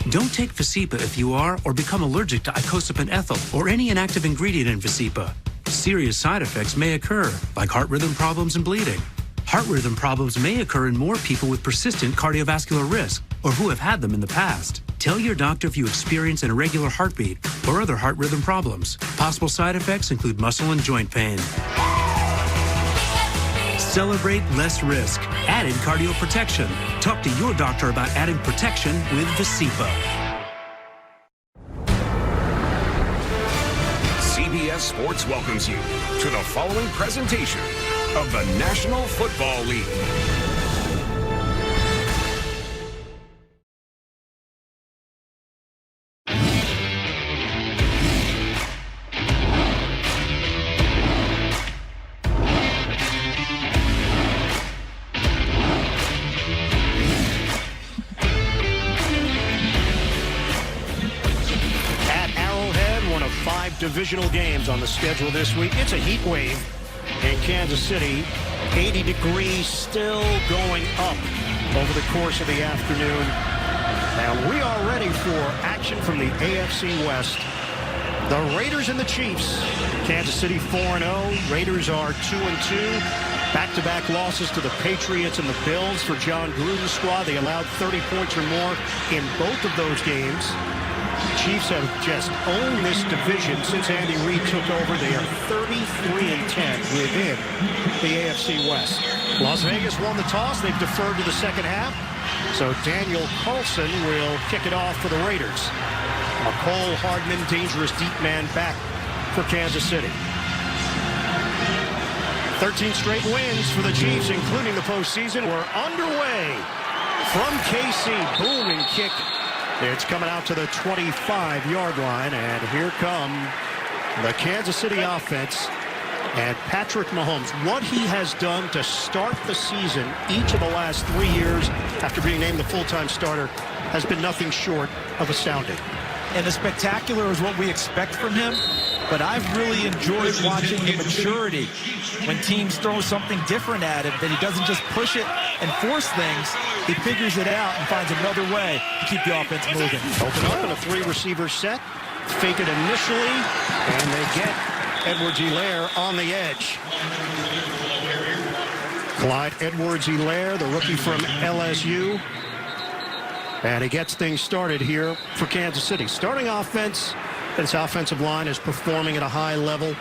Don't take Visipa if you are or become allergic to icosapent ethyl or any inactive ingredient in Visipa. Serious side effects may occur, like heart rhythm problems and bleeding. Heart rhythm problems may occur in more people with persistent cardiovascular risk or who have had them in the past. Tell your doctor if you experience an irregular heartbeat or other heart rhythm problems. Possible side effects include muscle and joint pain. Celebrate less risk. Added cardio protection. Talk to your doctor about adding protection with Visipa. CBS Sports welcomes you to the following presentation of the National Football League. Divisional games on the schedule this week. It's a heat wave in Kansas City. 80 degrees still going up over the course of the afternoon. And we are ready for action from the AFC West. The Raiders and the Chiefs. Kansas City 4-0. Raiders are 2-2. Back-to-back losses to the Patriots and the Bills for John Gruden's squad. They allowed 30 points or more in both of those games. Chiefs have just owned this division since Andy Reid took over. They are 33-10 within the AFC West. Las Vegas won the toss. They've deferred to the second half. So Daniel Carlson will kick it off for the Raiders. McCole Hardman, dangerous deep man back for Kansas City. 13 straight wins for the Chiefs, including the postseason. We're underway from KC. Booming kick. It's coming out to the 25-yard line, and here come the Kansas City offense and Patrick Mahomes. What he has done to start the season each of the last 3 years after being named the full-time starter has been nothing short of astounding. And the spectacular is what we expect from him, but I've really enjoyed watching the maturity when teams throw something different at him, that he doesn't just push it and force things. He figures it out and finds another way to keep the offense moving. Open up in a three-receiver set. Fake it initially, and they get Edwards-Helaire on the edge. Clyde Edwards-Helaire, the rookie from LSU. And he gets things started here for Kansas City. Starting offense, this offensive line is performing at a high level.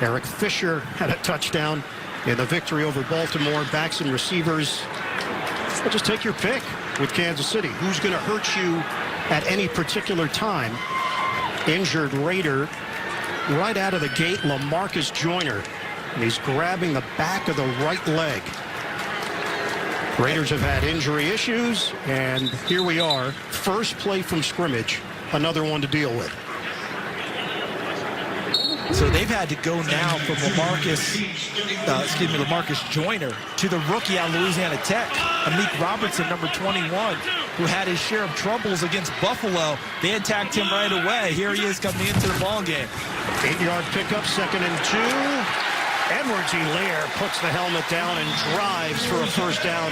Eric Fisher had a touchdown in the victory over Baltimore. Backs and receivers. Well, just take your pick with Kansas City. Who's going to hurt you at any particular time? Injured Raider right out of the gate, LaMarcus Joyner. And he's grabbing the back of the right leg. Raiders have had injury issues, and here we are. First play from scrimmage, another one to deal with. So they've had to go now from LaMarcus Joyner to the rookie out of Louisiana Tech, Amik Robertson, number 21, who had his share of troubles against Buffalo. They attacked him right away. Here he is coming into the ball game. 8-yard pickup, 2nd and 2. Edwards-Helaire puts the helmet down and drives for a first down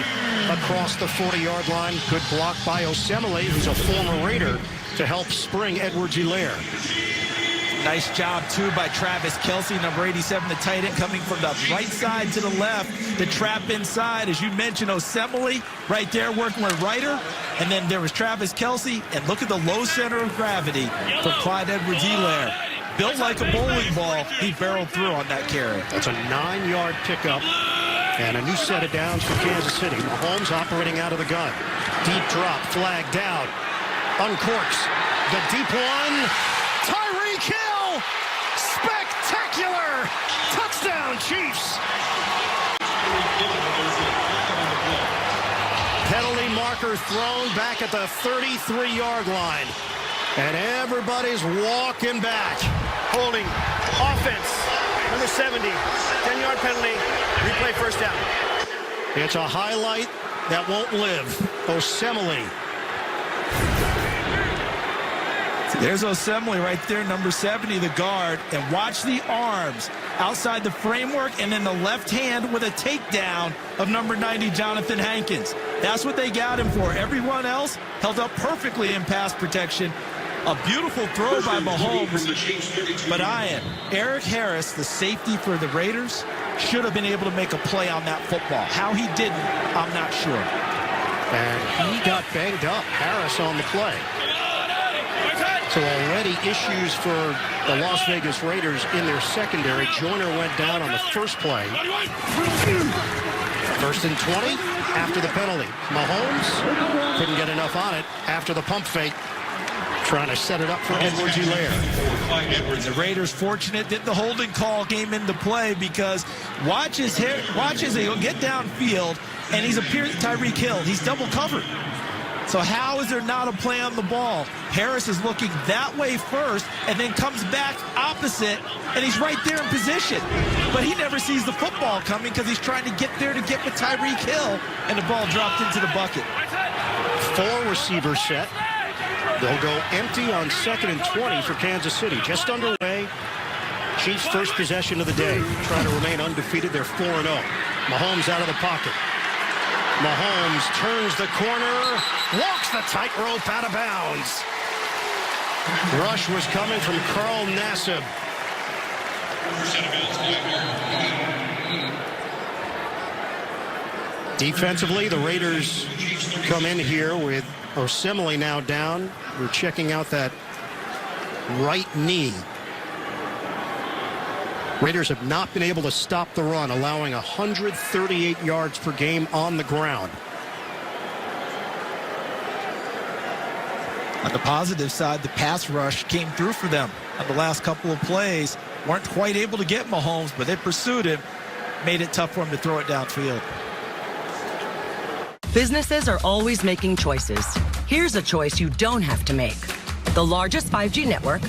across the 40-yard line. Good block by Osemele, who's a former Raider, to help spring Edwards-Helaire. Nice job, too, by Travis Kelce, number 87, the tight end, coming from the right side to the left. The trap inside, as you mentioned, Osemele right there working with Ryder. And then there was Travis Kelce. And look at the low center of gravity for Clyde Edwards-Helaire. Built like a bowling ball, he barreled through on that carry. That's a 9-yard pickup and a new set of downs for Kansas City. Mahomes operating out of the gun. Deep drop, flag down. Uncorks the deep one. Tyreek Hill! Spectacular! Touchdown, Chiefs! Penalty marker thrown back at the 33-yard line. And everybody's walking back. Holding offense Number 70, 10-yard penalty, replay first down. It's a highlight that won't live. Osemele. There's Osemele right there, number 70, the guard. And watch the arms outside the framework and then the left hand with a takedown of number 90, Jonathan Hankins. That's what they got him for. Everyone else held up perfectly in pass protection. A beautiful throw by Mahomes. But Eric Harris, the safety for the Raiders, should have been able to make a play on that football. How he didn't, I'm not sure. And he got banged up, Harris on the play. So already issues for the Las Vegas Raiders in their secondary. Joyner went down on the first play. First and 20 after the penalty. Mahomes couldn't get enough on it after the pump fake. Trying to set it up for Edwards-Helaire. The Raiders fortunate that the holding call came into play because watch as they get downfield and he's appeared Tyreek Hill. He's double covered. So how is there not a play on the ball? Harris is looking that way first and then comes back opposite, and he's right there in position. But he never sees the football coming because he's trying to get there to get with Tyreek Hill, and the ball dropped into the bucket. 4 receivers set. They'll go empty on 2nd and 20 for Kansas City. Just underway. Chiefs' first possession of the day. Trying to remain undefeated. They're 4-0. Mahomes out of the pocket. Mahomes turns the corner, walks the tightrope out of bounds. Rush was coming from Carl Nassib. Defensively, the Raiders come in here with Osemele now down. We're checking out that right knee. Raiders have not been able to stop the run, allowing 138 yards per game on the ground. On the positive side, the pass rush came through for them on the last couple of plays. Weren't quite able to get Mahomes, but they pursued him, made it tough for him to throw it downfield. Businesses are always making choices. Here's a choice you don't have to make. The largest 5G network,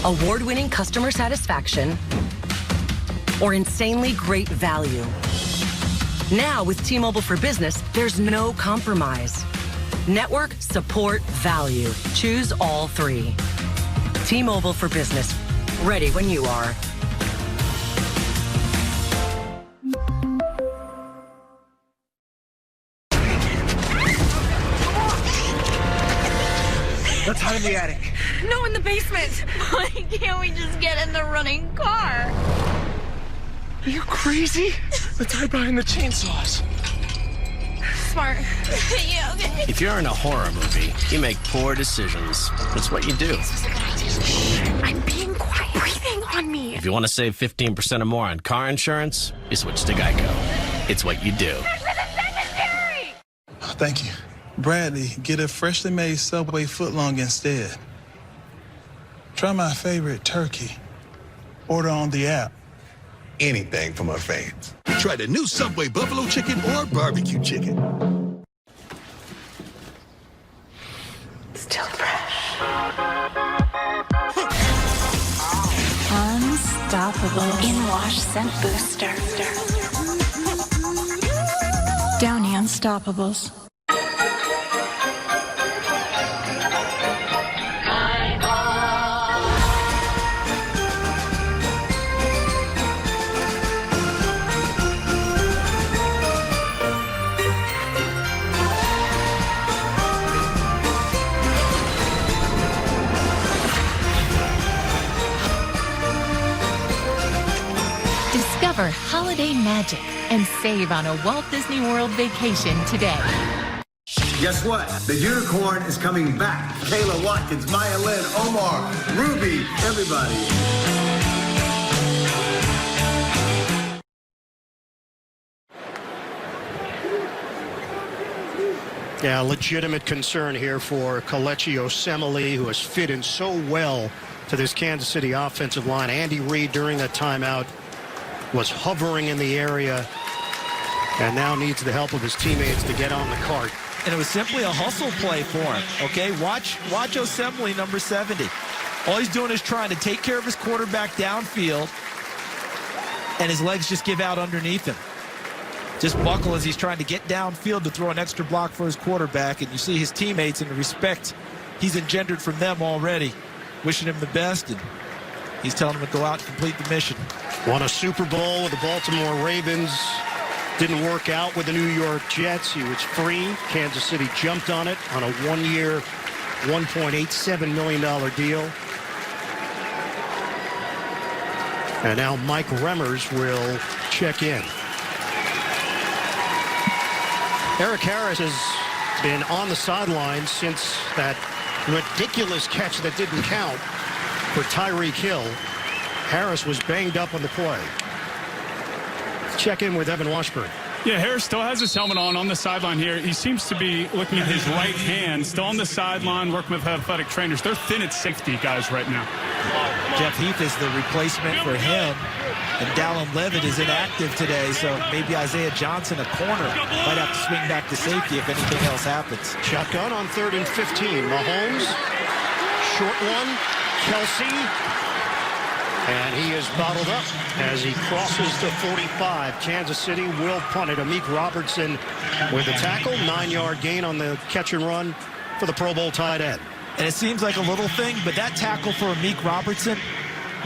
award-winning customer satisfaction, or insanely great value. Now with T-Mobile for Business, there's no compromise. Network, support, value. Choose all 3. T-Mobile for Business. Ready when you are. Let's hide in the attic. No, in the basement. Why can't we just get in the running car? Are you crazy? Let's hide behind the chainsaws. Smart. Yeah, okay. If you're in a horror movie, you make poor decisions. That's what you do. This is a good idea. Shh. I'm being quiet. Breathing on me. If you want to save 15% or more on car insurance, you switch to Geico. It's what you do. Oh, thank you. Bradley, get a freshly made Subway footlong instead. Try my favorite turkey. Order on the app. Anything from our fans. Try the new Subway buffalo chicken or barbecue chicken. Still fresh. Unstoppable in-wash scent booster. Downy Unstoppables. Discover holiday magic and save on a Walt Disney World vacation today. Guess what? The unicorn is coming back. Kayla Watkins, Maya Lynn, Omar, Ruby, everybody. Yeah, legitimate concern here for Kelechi Osemele, who has fit in so well to this Kansas City offensive line. Andy Reid, during that timeout, was hovering in the area and now needs the help of his teammates to get on the cart. And it was simply a hustle play for him, okay? Watch Osemele, number 70. All he's doing is trying to take care of his quarterback downfield, and his legs just give out underneath him. Just buckle as he's trying to get downfield to throw an extra block for his quarterback, and you see his teammates and the respect he's engendered from them already, wishing him the best, and he's telling them to go out and complete the mission. Won a Super Bowl with the Baltimore Ravens. Didn't work out with the New York Jets. He was free. Kansas City jumped on it on a one-year, $1.87 million deal. And now Mike Remmers will check in. Eric Harris has been on the sidelines since that ridiculous catch that didn't count for Tyreek Hill. Harris was banged up on the play. Check in with Evan Washburn. Yeah, Harris still has his helmet on the sideline here. He seems to be looking at his right hand, still on the sideline, working with athletic trainers. They're thin at safety, guys, right now. Jeff Heath is the replacement for him, and Dallin Levitt is inactive today, so maybe Isaiah Johnson, a corner, might have to swing back to safety if anything else happens. Shotgun on 3rd and 15. Mahomes, short one, Kelsey. And he is bottled up as he crosses to 45. Kansas City will punt it. Amik Robertson with the tackle. 9-yard gain on the catch and run for the Pro Bowl tight end. And it seems like a little thing, but that tackle for Amik Robertson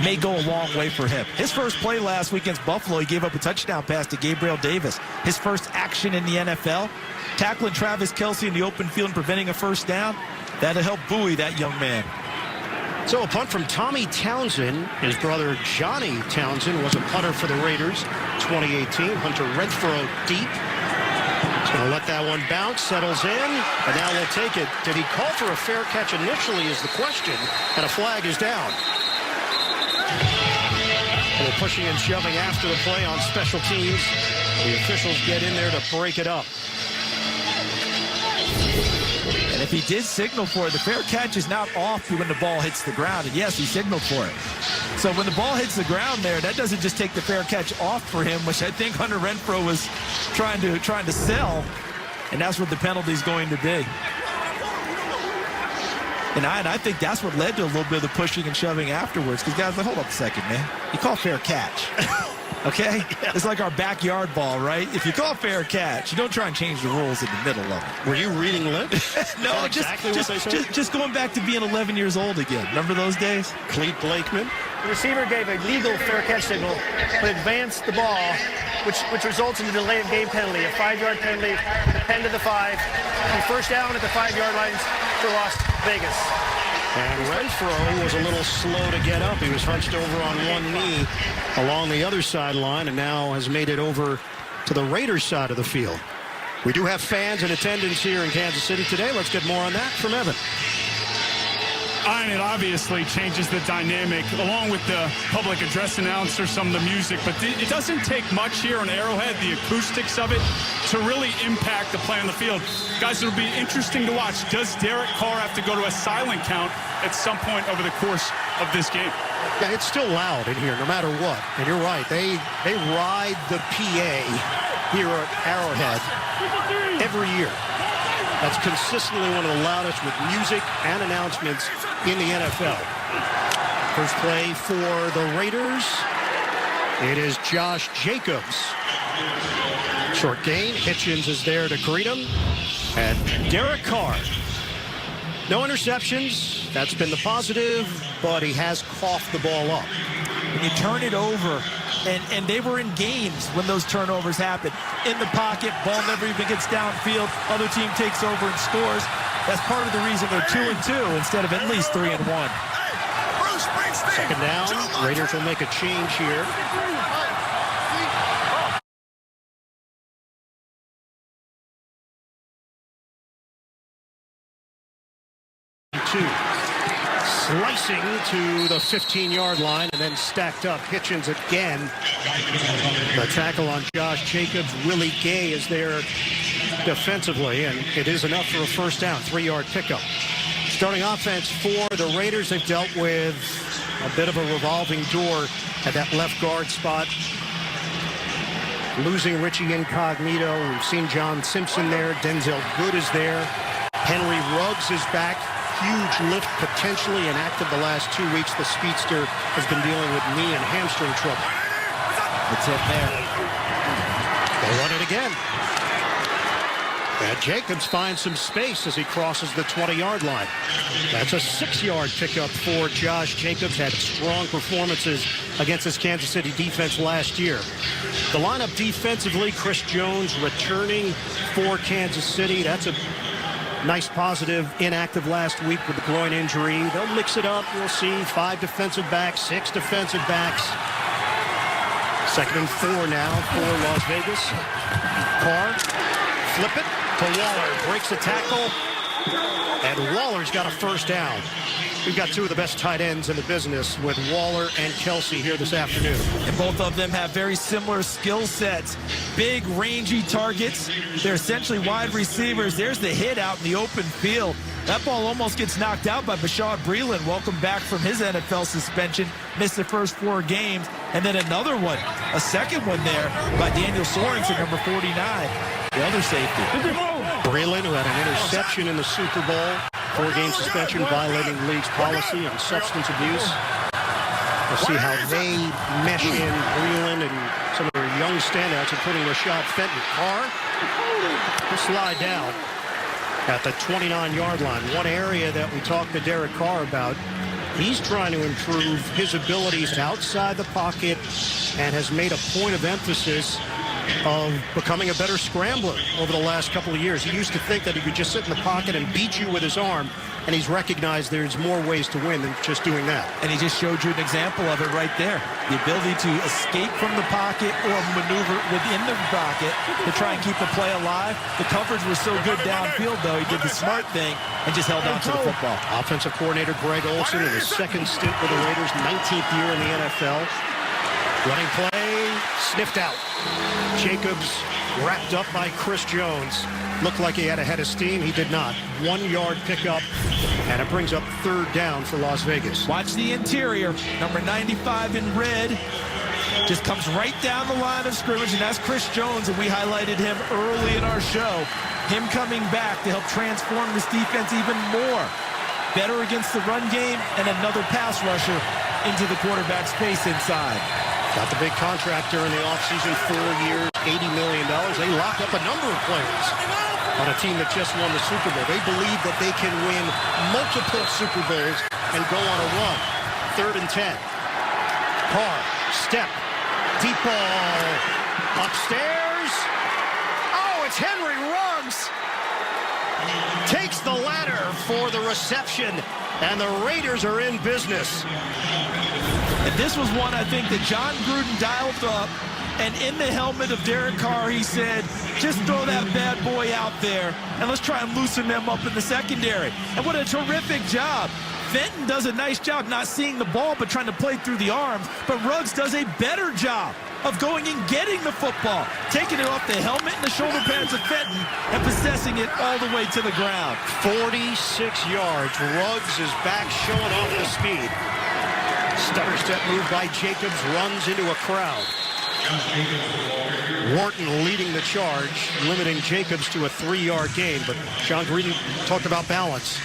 may go a long way for him. His first play last week against Buffalo, he gave up a touchdown pass to Gabriel Davis. His first action in the NFL, tackling Travis Kelce in the open field and preventing a first down. That'll help buoy that young man. So a punt from Tommy Townsend. His brother Johnny Townsend was a punter for the Raiders 2018. Hunter Renfrow deep. He's going to let that one bounce, settles in, and now we'll take it. Did he call for a fair catch initially is the question, and a flag is down. They're pushing and shoving after the play on special teams. The officials get in there to break it up. And if he did signal for it, the fair catch is not off when the ball hits the ground. And yes, he signaled for it. So when the ball hits the ground there, that doesn't just take the fair catch off for him, which I think Hunter Renfrow was trying to sell. And that's what the penalty is going to be. And I think that's what led to a little bit of the pushing and shoving afterwards. Because guys, like, hold up a second, man. You call fair catch. Okay? Yeah. It's like our backyard ball, right? If you call fair catch, you don't try and change the rules in the middle of it. Were you reading lips? No, just going back to being 11 years old again. Remember those days? Cleet Blakeman. The receiver gave a legal fair catch signal, but advanced the ball, which results in a delay of game penalty, a 5-yard penalty, the pen to the 5, and first down at the 5-yard lines for Las Vegas. And Renfrow was a little slow to get up. He was hunched over on one knee along the other sideline and now has made it over to the Raiders side of the field. We do have fans in attendance here in Kansas City today. Let's get more on that from Evan. And it obviously changes the dynamic, along with the public address announcer, some of the music. But it doesn't take much here on Arrowhead, the acoustics of it, to really impact the play on the field. Guys, it'll be interesting to watch. Does Derek Carr have to go to a silent count at some point over the course of this game? Yeah, it's still loud in here, no matter what. And you're right. They ride the PA here at Arrowhead every year. That's consistently one of the loudest with music and announcements in the NFL. First play for the Raiders. It is Josh Jacobs. Short gain. Hitchens is there to greet him. And Derek Carr. No interceptions. That's been the positive, but he has coughed the ball up. When you turn it over, and they were in games when those turnovers happened. In the pocket, ball never even gets downfield. Other team takes over and scores. That's part of the reason they're 2-2 instead of at least 3-1. Second down. Raiders will make a change here. Slicing to the 15-yard line and then stacked up. Hitchens again. The tackle on Josh Jacobs. Willie Gay is there defensively, and it is enough for a first down. 3-yard pickup. Starting offense for the Raiders. They've dealt with a bit of a revolving door at that left guard spot. Losing Richie Incognito. We've seen John Simpson there. Denzel Good is there. Henry Ruggs is back. Huge lift, potentially inactive the last 2 weeks. The speedster has been dealing with knee and hamstring trouble. It's him there. They run it again. And Jacobs finds some space as he crosses the 20-yard line. That's a 6-yard pickup for Josh Jacobs. Had strong performances against this Kansas City defense last year. The lineup defensively, Chris Jones returning for Kansas City. That's a nice positive. Inactive last week with the groin injury. They'll mix it up. You'll see 5 defensive backs, 6 defensive backs. 2nd and 4 now for Las Vegas. Carr, flip it to Waller. Breaks the tackle. And Waller's got a first down. We've got 2 of the best tight ends in the business with Waller and Kelsey here this afternoon. And both of them have very similar skill sets. Big, rangy targets. They're essentially wide receivers. There's the hit out in the open field. That ball almost gets knocked out by Bashaud Breeland. Welcome back from his NFL suspension. Missed the first 4 games. And then another one, a second one there by Daniel Sorensen, number 49, the other safety. Breeland, who had an interception in the Super Bowl. 4-game suspension, violating the league's policy on substance abuse. We'll see how they mesh in Breeland and some of their young standouts, including Rashad Fenton. Carr will slide down at the 29-yard line. One area that we talked to Derek Carr about, he's trying to improve his abilities outside the pocket and has made a point of emphasis of becoming a better scrambler over the last couple of years. He used to think that he could just sit in the pocket and beat you with his arm, and he's recognized there's more ways to win than just doing that. And he just showed you an example of it right there. The ability to escape from the pocket or maneuver within the pocket to try and keep the play alive. The coverage was so good downfield, though, he did the smart thing and just held on to the football. Offensive coordinator Greg Olson in his 2nd stint with the Raiders, 19th year in the NFL. Running play, sniffed out. Jacobs wrapped up by Chris Jones. Looked like he had a head of steam. He did not. 1-yard pickup, and it brings up 3rd down for Las Vegas. Watch the interior. Number 95 in red. Just comes right down the line of scrimmage, and that's Chris Jones, and we highlighted him early in our show. Him coming back to help transform this defense even more. Better against the run game, and another pass rusher into the quarterback's face inside. Got the big contract during the offseason, 4 years, $80 million. They locked up a number of players on a team that just won the Super Bowl. They believe that they can win multiple Super Bowls and go on a run. 3rd and 10. Carr, step, deep ball, upstairs. Oh, it's Henry Ruggs. Takes the ladder for the reception, and the Raiders are in business. And this was one, I think, that John Gruden dialed up, and in the helmet of Derek Carr, he said, just throw that bad boy out there, and let's try and loosen them up in the secondary. And what a terrific job. Fenton does a nice job not seeing the ball, but trying to play through the arms. But Ruggs does a better job of going and getting the football, taking it off the helmet and the shoulder pads of Fenton, and possessing it all the way to the ground. 46 yards. Ruggs is back, showing off the speed. Stutter step move by Jacobs, runs into a crowd. Wharton leading the charge, limiting Jacobs to a 3-yard gain, but John Gruden talked about balance.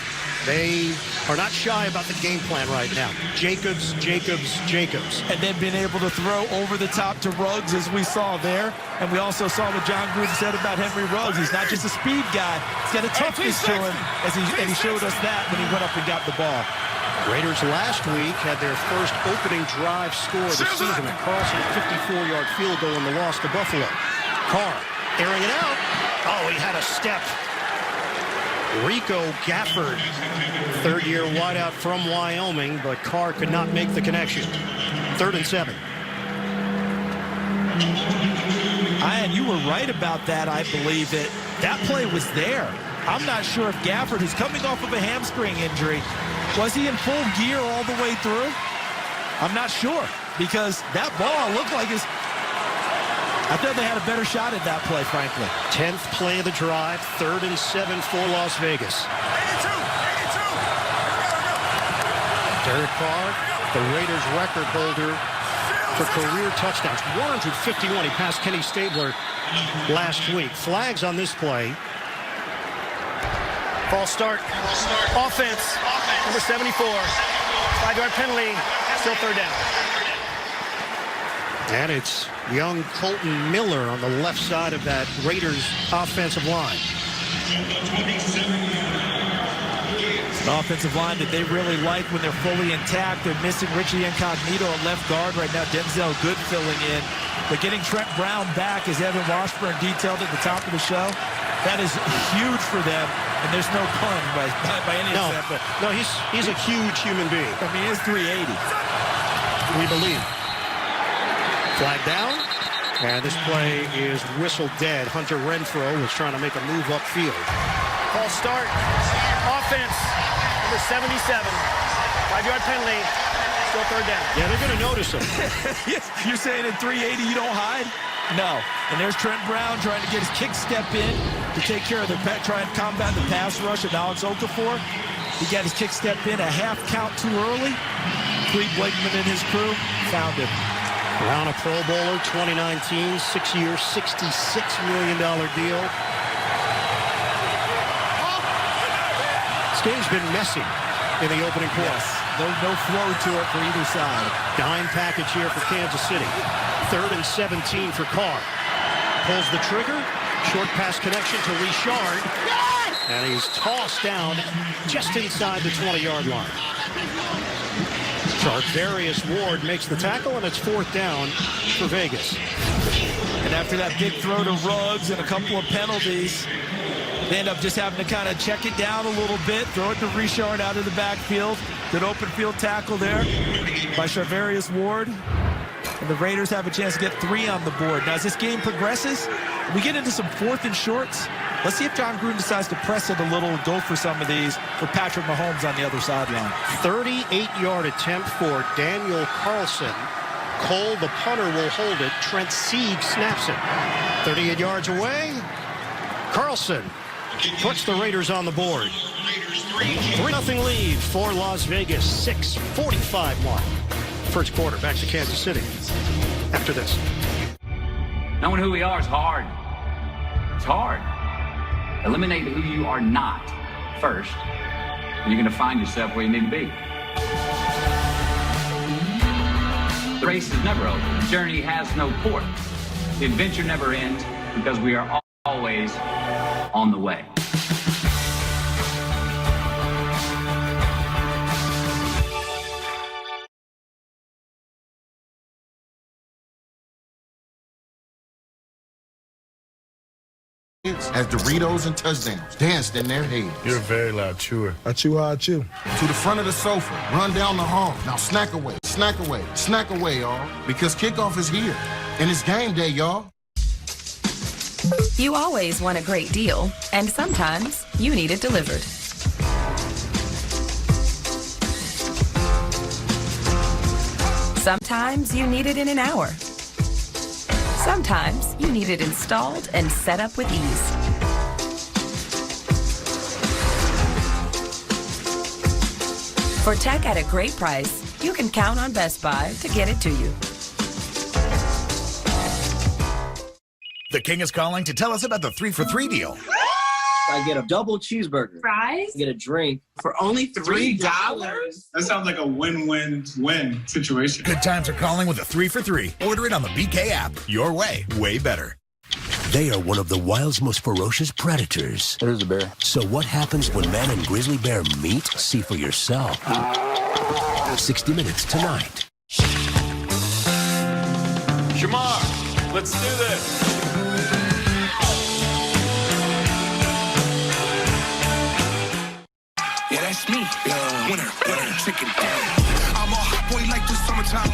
They are not shy about the game plan right now. Jacobs, Jacobs, Jacobs. And then being able to throw over the top to Ruggs, as we saw there. And we also saw what John Gruden said about Henry Ruggs. He's not just a speed guy. He's got a toughness to him, and he showed us that when he went up and got the ball. Raiders last week had their first opening drive score of the season. A Carlson 54-yard field goal in the loss to Buffalo. Carr airing it out. Oh, he had a step. Rico Gafford, 3rd-year wideout from Wyoming, but Carr could not make the connection. 3rd and 7. And you were right about that. I believe that play was there. I'm not sure if Gafford, who's coming off of a hamstring injury, was he in full gear all the way through? I'm not sure, because that ball looked like I thought they had a better shot at that play, frankly. 10th play of the drive, 3rd and 7 for Las Vegas. 82. Derek Carr, the Raiders record holder for career touchdowns, 151. He passed Kenny Stabler last week. Flags on this play. False start. Offense. Number 74. 5-yard penalty. Still 3rd down. And it's young Colton Miller on the left side of that Raiders offensive line. An offensive line that they really like when they're fully intact. They're missing Richie Incognito at left guard right now. Denzel Good filling in. But getting Trent Brown back, as Evan Washburn detailed at the top of the show, that is huge for them. And there's no pun by any extent. But no, he's a huge human being. I mean, he's 380. We believe. Flag down. And this play is whistled dead. Hunter Renfrow was trying to make a move upfield. Ball start. Offense. Number 77. 5-yard penalty. Still third down. Yeah, they're going to notice him. You're saying at 380 you don't hide? No. And there's Trent Brown trying to get his kick step in to take care of the try and combat the pass rush of Alex Okafor. He got his kick step in a half count too early. Cleve Blakeman and his crew found him. Brown, a Pro Bowler, 2019, 6-year, $66 million deal. This game's been messy in the opening quarter. Yes. No flow to it for either side. Dime package here for Kansas City. 3rd and 17 for Carr. Pulls the trigger. Short pass connection to Richard. And he's tossed down just inside the 20-yard line. Charvarius Ward makes the tackle, and it's 4th down for Vegas. And after that big throw to Ruggs and a couple of penalties, they end up just having to kind of check it down a little bit, throw it to Richard out of the backfield. Good open field tackle there by Charvarius Ward. And the Raiders have a chance to get 3 on the board. Now, as this game progresses, we get into some 4th and shorts. Let's see if John Gruden decides to press it a little and go for some of these for Patrick Mahomes on the other sideline. 38-yard attempt for Daniel Carlson. Cole, the punter, will hold it. Trent Sieg snaps it. 38 yards away. Carlson puts the Raiders on the board. 3-0 lead for Las Vegas. 6:45 mark. First quarter, back to Kansas City. After this. Knowing who we are is hard. It's hard. Eliminate who you are not first, and you're going to find yourself where you need to be. The race is never over. The journey has no port. The adventure never ends because we are always on the way. As Doritos and touchdowns danced in their heads. You're a very loud chewer. I chew how I chew. To the front of the sofa, run down the hall. Now snack away, snack away, snack away, y'all. Because kickoff is here. And it's game day, y'all. You always want a great deal, and sometimes you need it delivered. Sometimes you need it in an hour. Sometimes you need it installed and set up with ease. For tech at a great price, you can count on Best Buy to get it to you. The King is calling to tell us about the 3-for-3 deal. I get a double cheeseburger. Fries? I get a drink. For only $3? That sounds like a win-win-win situation. Good times are calling with a 3-for-3. Order it on the BK app. Your way, way better. They are one of the wild's most ferocious predators. There's a bear. So what happens when man and grizzly bear meet? See for yourself. 60 Minutes tonight. Shamar, let's do this. Yeah, that's me. Winner, chicken. I'm a hot boy like the summertime.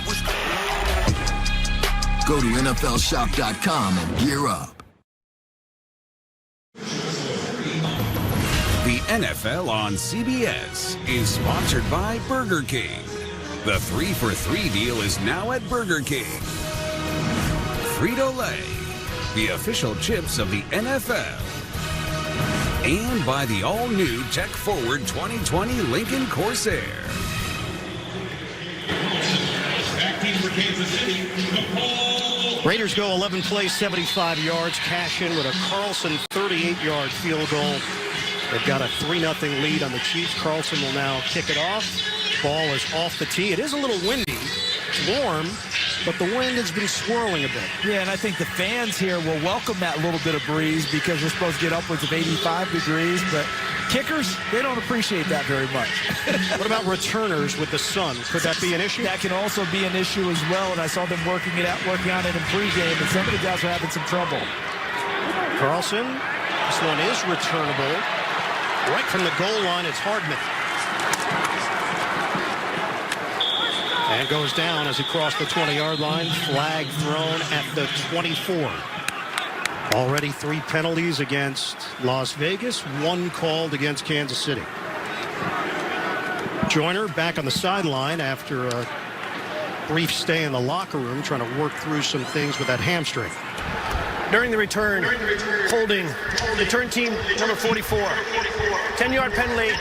Go to NFLshop.com and gear up. The NFL on CBS is sponsored by Burger King. The 3-for-3 deal is now at Burger King. Frito-Lay, the official chips of the NFL. And by the all-new tech-forward 2020 Lincoln Corsair. Raiders go 11 plays, 75 yards. Cash in with a Carlson 38-yard field goal. They've got a 3-0 lead on the Chiefs. Carlson will now kick it off. Ball is off the tee. It is a little windy. It's warm. but the wind has been swirling a bit. Yeah, and I think the fans here will welcome that little bit of breeze because we're supposed to get upwards of 85 degrees, but kickers, they don't appreciate that very much. What about returners with the sun? Could that be an issue? That can also be an issue as well, and I saw them working on it in pregame, and some of the guys are having some trouble. Carlson, this one is returnable. Right from the goal line, it's Hardman. And goes down as he crossed the 20-yard line. Flag thrown at the 24. Already 3 penalties against Las Vegas, 1 called against Kansas City. Joyner back on the sideline after a brief stay in the locker room, trying to work through some things with that hamstring. During the return, holding, return team number 44. 10-yard penalty,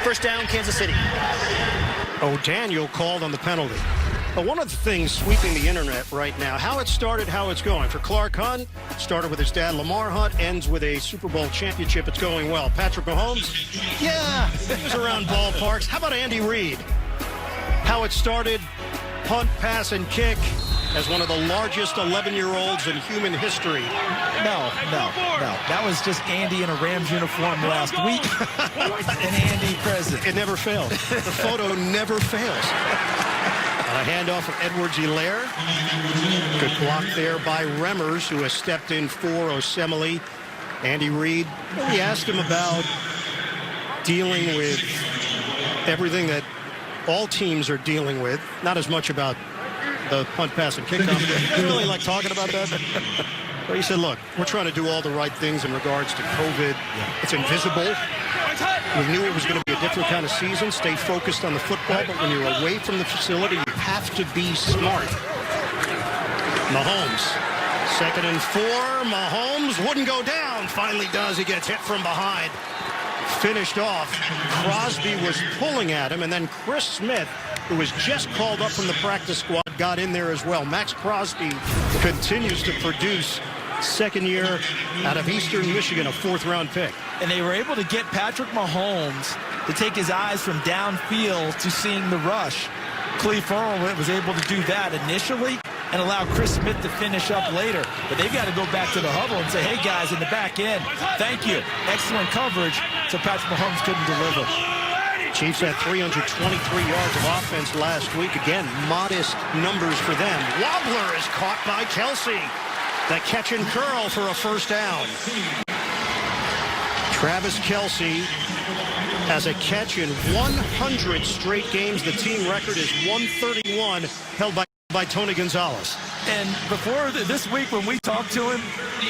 first down, Kansas City. O'Daniel called on the penalty. But one of the things sweeping the internet right now, how it started, how it's going. For Clark Hunt, started with his dad, Lamar Hunt, ends with a Super Bowl championship. It's going well. Patrick Mahomes, yeah, he was around ballparks. How about Andy Reid? How it started, punt, pass, and kick as one of the largest 11-year-olds in human history. No. That was just Andy in a Rams uniform last week. And Andy present. It never fails. The photo never fails. A handoff from Edwards-Helaire. Good block there by Remmers, who has stepped in for Osemele. Andy Reid, we asked him about dealing with everything that all teams are dealing with. Not as much about the punt, pass, and kickoff. He doesn't really like talking about that. But he said, look, we're trying to do all the right things in regards to COVID. It's invisible. We knew it was going to be a different kind of season. Stay focused on the football, but when you're away from the facility, you have to be smart. Mahomes, 2nd and 4. Mahomes wouldn't go down. Finally does. He gets hit from behind. Finished off. Crosby was pulling at him, and then Chris Smith, who was just called up from the practice squad, got in there as well. Max Crosby continues to produce. 2nd year out of Eastern Michigan, a 4th-round pick. And they were able to get Patrick Mahomes to take his eyes from downfield to seeing the rush. Cleve Farrell was able to do that initially and allow Chris Smith to finish up later. But they've got to go back to the huddle and say, hey, guys, in the back end, thank you. Excellent coverage, so Patrick Mahomes couldn't deliver. Chiefs had 323 yards of offense last week. Again, modest numbers for them. Wobbler is caught by Kelsey. The catch and curl for a first down. Travis Kelsey has a catch in 100 straight games. The team record is 131, held by Tony Gonzalez. And before this week when we talked to him,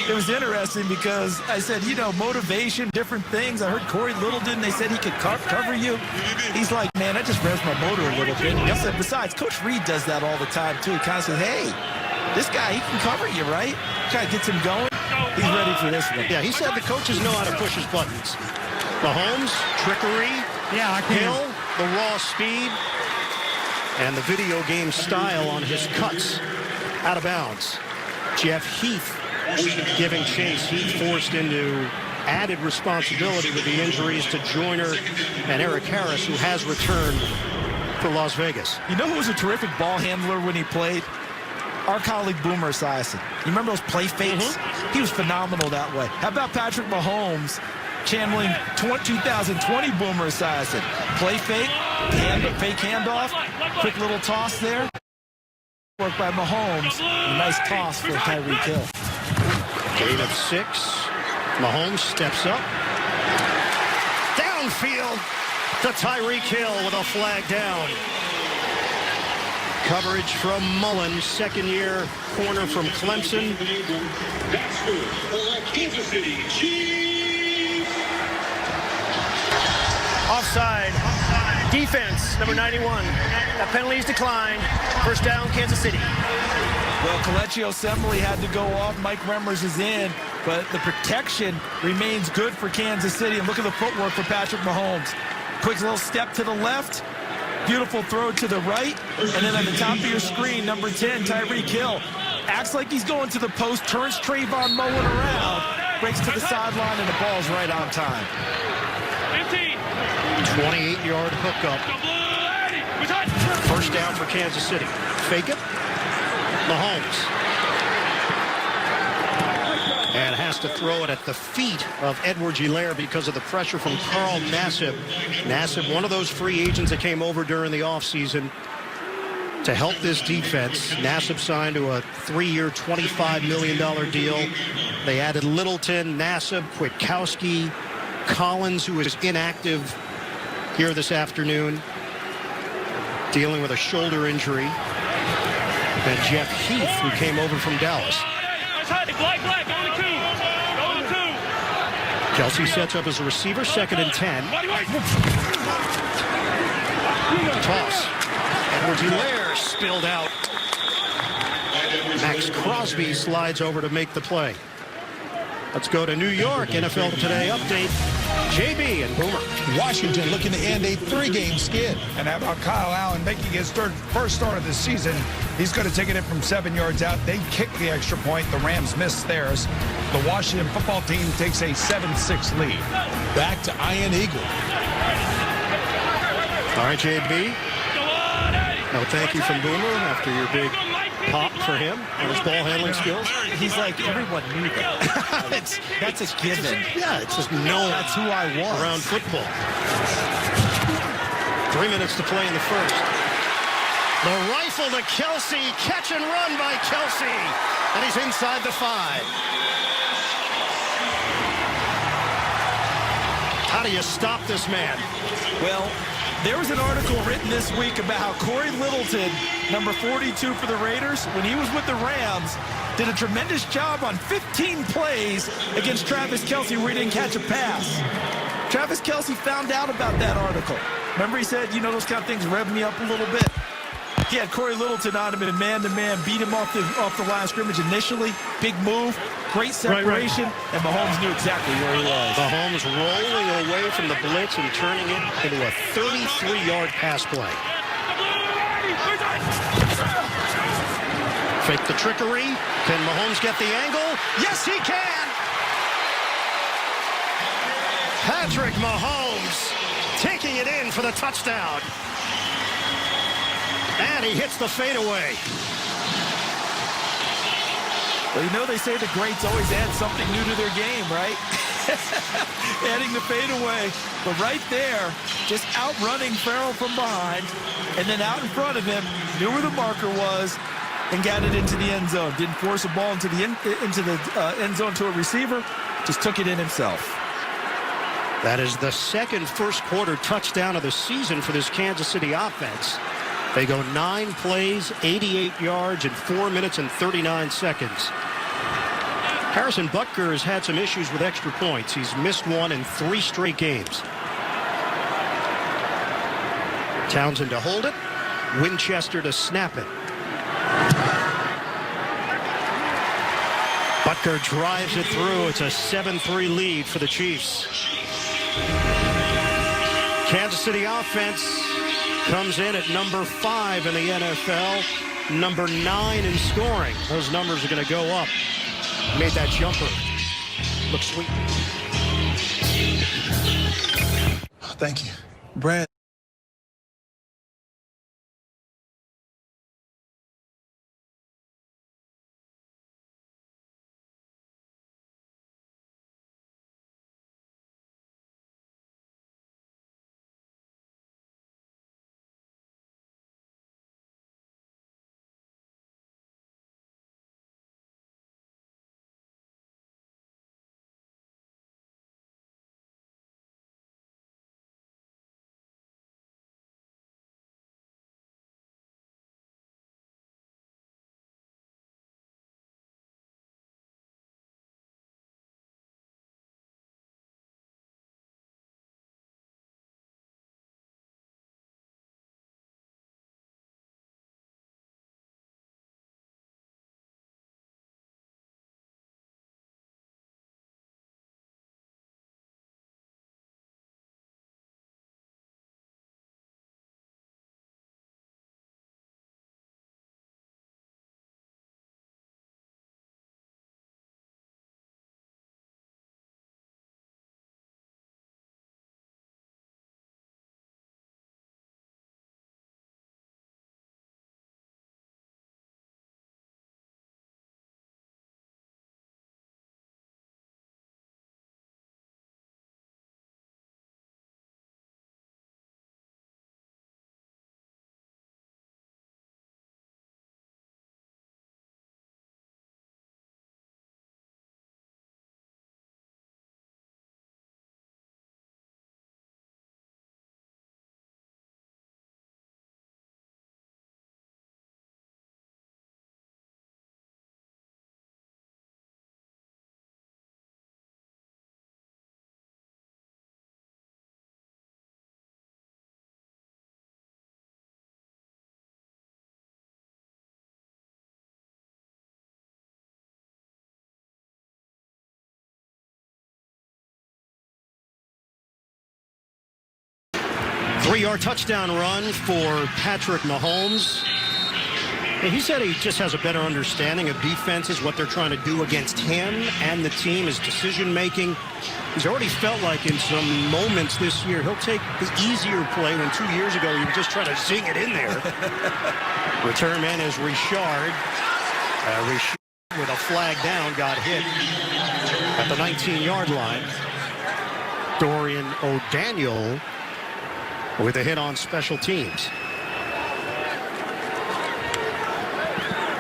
it was interesting because I said, motivation, different things. I heard Corey Littleton, they said he could cover you. He's like, man, that just revs my motor a little bit. And I said, besides, Coach Reed does that all the time, too. He kind of says, hey, this guy, he can cover you, right? Kind of gets him going. He's ready for this one. Yeah, he said the coaches know how to push his buttons. Mahomes, trickery, Hill, the raw speed, and the video game style on his cuts. Out of bounds. Jeff Heath giving chase. Heath forced into added responsibility with the injuries to Joyner and Eric Harris, who has returned for Las Vegas. You know who was a terrific ball handler when he played? Our colleague Boomer Esiason. You remember those play fakes? He was phenomenal that way. How about Patrick Mahomes channeling 2020 Boomer Esiason? Play fake, fake handoff, quick little toss there. Work by Mahomes. A nice toss for Tyreek Hill. Gain of 6. Mahomes steps up. Downfield to Tyreek Hill with a flag down. Coverage from Mullen, 2nd year corner from Clemson. Offside. Defense, number 91. That penalty is declined. First down, Kansas City. Well, Kelechi Osemele had to go off. Mike Remmers is in, but the protection remains good for Kansas City. And look at the footwork for Patrick Mahomes. Quick little step to the left. Beautiful throw to the right. And then at the top of your screen, number 10, Tyreek Hill. Acts like he's going to the post, turns Trayvon Mullen around, breaks to the sideline, and the ball's right on time. 28-yard hookup. First down for Kansas City. Fake it. Mahomes. And has to throw it at the feet of Edwards-Helaire because of the pressure from Carl Nassib. Nassib, one of those free agents that came over during the offseason to help this defense. Nassib signed to a 3-year, $25 million deal. They added Littleton, Nassib, Kwiatkowski, Collins, who is inactive here this afternoon, dealing with a shoulder injury. And Jeff Heath, who came over from Dallas. Kelsey sets up as a receiver, 2nd and 10. Toss. Edwards-Helaire spilled out. Max Crosby slides over to make the play. Let's go to New York. NFL Today update. JB and Boomer. Washington looking to end a 3-game skid. And how about Kyle Allen making his first start of the season? He's going to take it from 7 yards out. They kick the extra point. The Rams missed theirs. The Washington football team takes a 7-6 lead. Back to Ian Eagle. All right, JB. No thank you from Boomer after your big pop for him on his ball handling skills. He's like, everyone knew that. That's a given. Yeah, it's just known. That's who I was. Around football. 3 minutes to play in the first. The rifle to Kelsey. Catch and run by Kelsey. And he's inside the 5. How do you stop this man? Well, there was an article written this week about how Corey Littleton, number 42 for the Raiders, when he was with the Rams, did a tremendous job on 15 plays against Travis Kelce where he didn't catch a pass. Travis Kelce found out about that article. Remember he said, you know, those kind of things rev me up a little bit. He had Corey Littleton on him in a man-to-man, beat him off the line of scrimmage initially. Big move, great separation, and Mahomes knew exactly where he was. Mahomes rolling away from the blitz and turning it into a 33-yard pass play. Fake the trickery. Can Mahomes get the angle? Yes, he can! Patrick Mahomes taking it in for the touchdown. And he hits the fadeaway. Well, you know they say the greats always add something new to their game, right? Adding the fadeaway. But right there, just outrunning Farrell from behind, and then out in front of him, knew where the marker was, and got it into the end zone. Didn't force a ball into the end zone to a receiver, just took it in himself. That is the second first-quarter touchdown of the season for this Kansas City offense. They go 9 plays, 88 yards in 4 minutes and 39 seconds. Harrison Butker has had some issues with extra points. He's missed one in 3 straight games. Townsend to hold it. Winchester to snap it. Butker drives it through. It's a 7-3 lead for the Chiefs. Kansas City offense comes in at number 5 in the NFL, number 9 in scoring. Those numbers are going to go up. Made that jumper look sweet. Thank you. Brad. 3-yard touchdown run for Patrick Mahomes. And he said he just has a better understanding of defenses, what they're trying to do against him and the team, his decision-making. He's already felt like in some moments this year, he'll take the easier play when 2 years ago he was just trying to zing it in there. Return man is Richard. Richard with a flag down got hit at the 19-yard line. Dorian O'Daniel with a hit on special teams.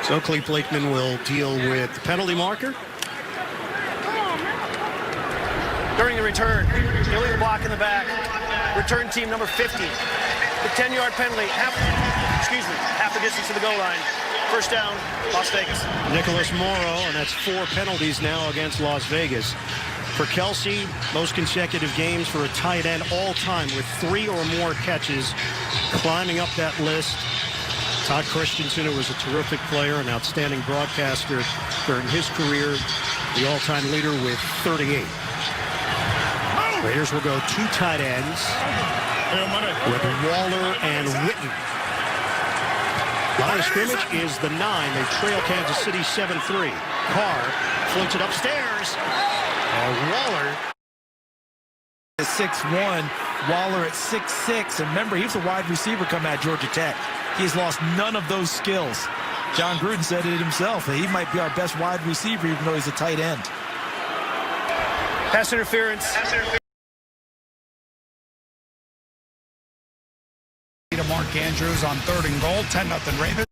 So Cleve Blakeman will deal with the penalty marker. During the return, illegal block in the back. Return team number 50. The 10-yard penalty, half the distance to the goal line. First down, Las Vegas. Nicholas Morrow, and that's 4 penalties now against Las Vegas. For Kelsey, most consecutive games for a tight end all time with 3 or more catches, climbing up that list. Todd Christensen, who was a terrific player, an outstanding broadcaster during his career, the all-time leader with 38. Raiders will go 2 tight ends with Waller and Witten. Line of scrimmage is the 9. They trail Kansas City 7-3. Carr floats it upstairs. And Waller is 6'1", Waller at 6'6", and remember, he was a wide receiver coming out of Georgia Tech. He's lost none of those skills. John Gruden said it himself, that he might be our best wide receiver, even though he's a tight end. Pass interference. To Mark Andrews on 3rd and goal, 10-0 Ravens.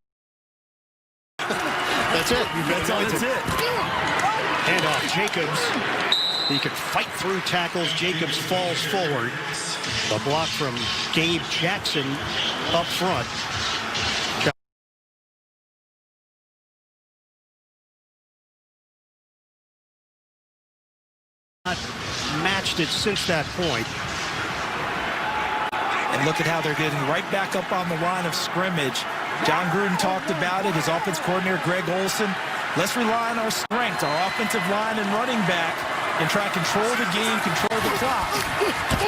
That's it. That's it. Handoff, Jacobs. He can fight through tackles. Jacobs falls forward. The block from Gabe Jackson up front. Not matched it since that point. And look at how they're getting right back up on the line of scrimmage. John Gruden talked about it. His offense coordinator, Greg Olson. Let's rely on our strengths, our offensive line and running back, and try to control the game, control the clock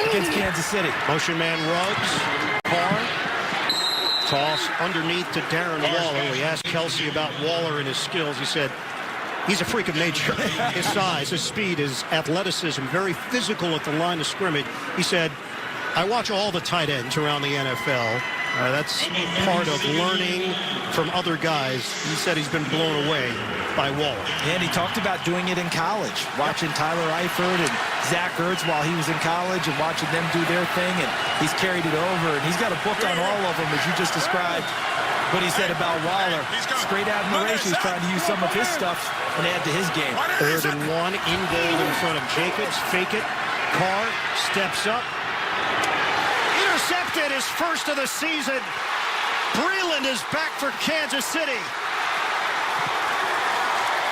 against Kansas City. Motion man Ruggs. Carr. Toss underneath to Darren Waller. We asked Kelsey about Waller and his skills. He said, he's a freak of nature. His size, his speed, his athleticism, very physical at the line of scrimmage. He said, I watch all the tight ends around the NFL. That's part of learning from other guys. He said he's been blown away by Waller. And he talked about doing it in college, watching Tyler Eifert and Zach Ertz while he was in college and watching them do their thing, and he's carried it over, and he's got a book on all of them, as you just described what he said about Waller. It's great admiration. He's trying to use some of his stuff and add to his game. 3rd and 1, in goal in front of Jacobs. Fake it. Carr steps up. Intercepted, his first of the season. Breeland is back for Kansas City.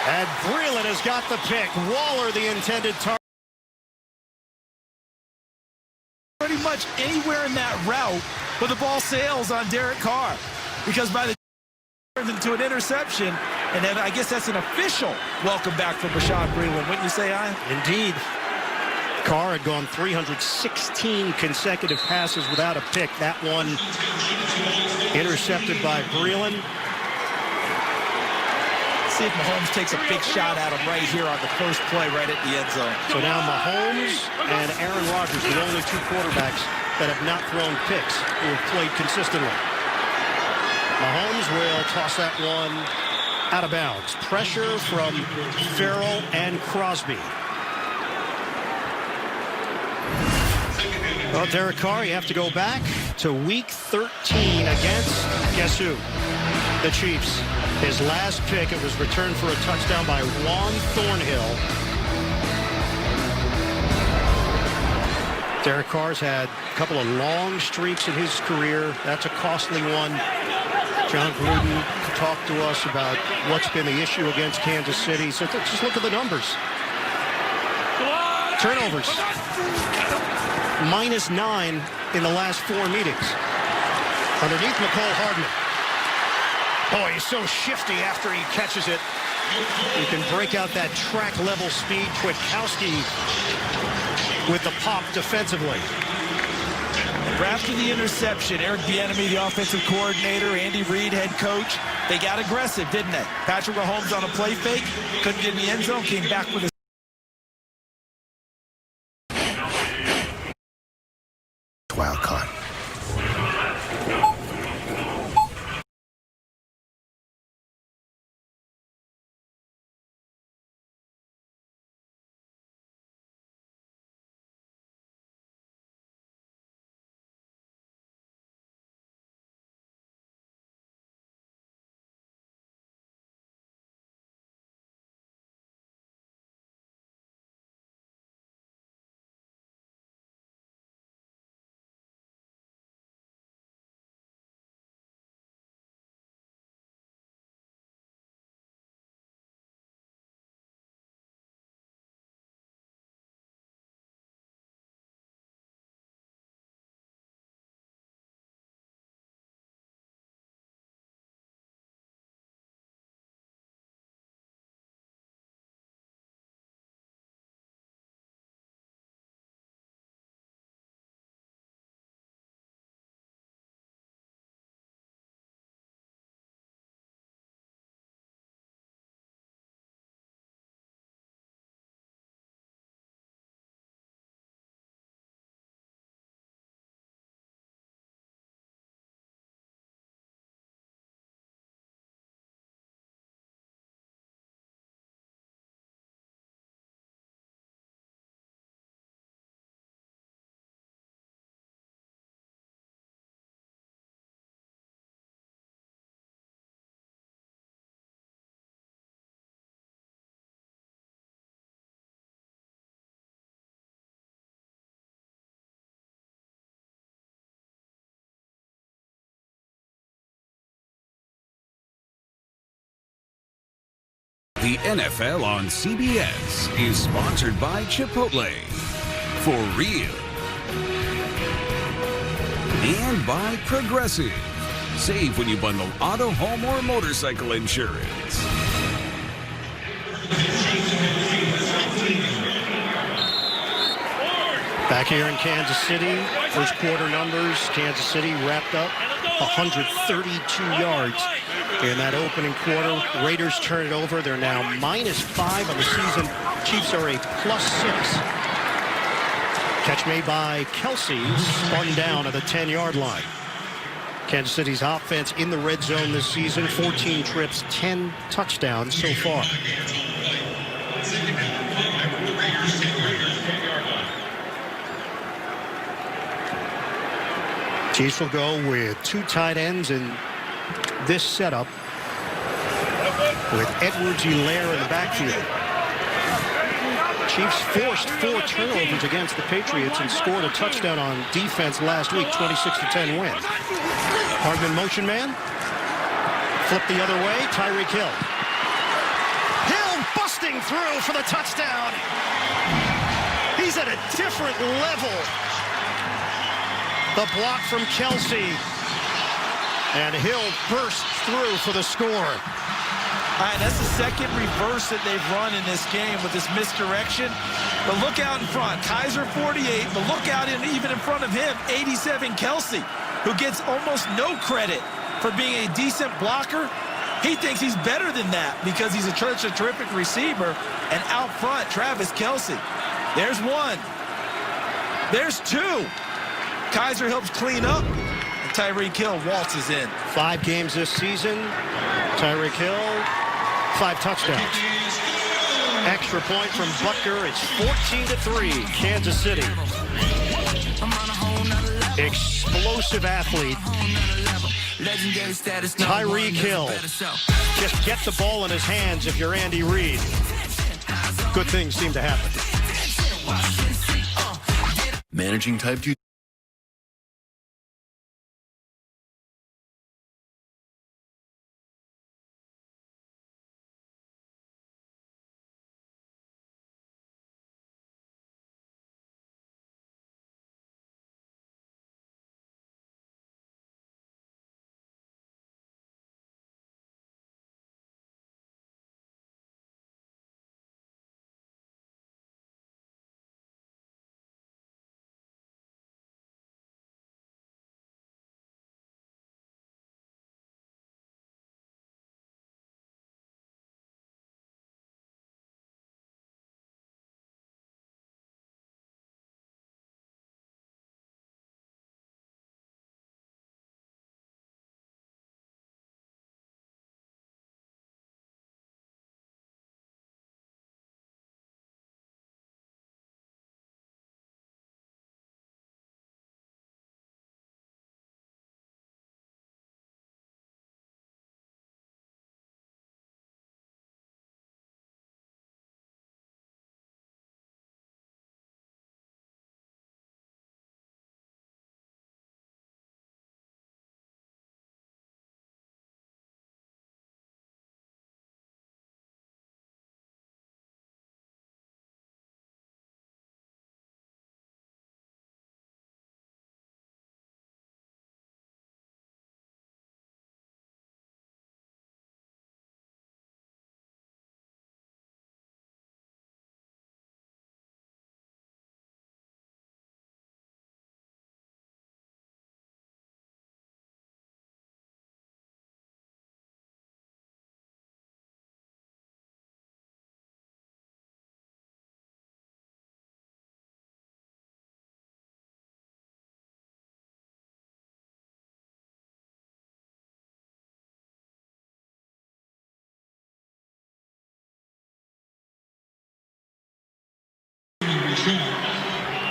And Breeland has got the pick. Waller, the intended target. Pretty much anywhere in that route, but the ball sails on Derek Carr. Because by the turns into an interception, and then I guess that's an official welcome back from Bashaud Breeland. Wouldn't you say, Ian? Indeed. Carr had gone 316 consecutive passes without a pick. That one intercepted by Breeland. See if Mahomes takes a big shot at him right here on the first play right at the end zone. So now Mahomes and Aaron Rodgers, the only 2 quarterbacks that have not thrown picks who have played consistently. Mahomes will toss that one out of bounds. Pressure from Farrell and Crosby. Well, Derek Carr, you have to go back to week 13 against, guess who? The Chiefs. His last pick, it was returned for a touchdown by Juan Thornhill. Derek Carr's had a couple of long streaks in his career. That's a costly one. John Gruden talked to us about what's been the issue against Kansas City. So just look at the numbers. Turnovers. -9 in the last 4 meetings. Underneath McCole Hardman. Boy, he's so shifty after he catches it. He can break out that track level speed. Kwiatkowski with the pop defensively. After the interception, Eric Bieniemy, the offensive coordinator, Andy Reid, head coach, they got aggressive, didn't they? Patrick Mahomes on a play fake, couldn't get in the end zone, came back with a wild card. The NFL on CBS is sponsored by Chipotle. For real. And by Progressive. Save when you bundle auto, home, or motorcycle insurance. Back here in Kansas City, first quarter numbers, Kansas City wrapped up 132 yards in that opening quarter. Raiders turn it over. They're now -5 on the season. Chiefs are a +6. Catch made by Kelsey, spun down at the 10-yard line. Kansas City's offense in the red zone this season, 14 trips, 10 touchdowns so far. Chiefs will go with 2 tight ends in this setup with Edwards-Helaire in the backfield. Chiefs forced 4 turnovers against the Patriots and scored a touchdown on defense last week, 26-10 win. Hardman motion man. Flip the other way, Tyreek Hill. Hill busting through for the touchdown. He's at a different level. The block from Kelsey. And Hill bursts through for the score. All right, that's the second reverse that they've run in this game with this misdirection. But look out in front. Kaiser 48, but look out even in front of him, 87 Kelsey, who gets almost no credit for being a decent blocker. He thinks he's better than that because he's a terrific receiver. And out front, Travis Kelsey. There's 1. There's 2. Kaiser helps clean up, and Tyreek Hill waltzes in. 5 games this season. Tyreek Hill, 5 touchdowns. Extra point from Butker. It's 14-3, Kansas City. Explosive athlete. Tyreek Hill. Just get the ball in his hands if you're Andy Reid. Good things seem to happen. Managing type 2.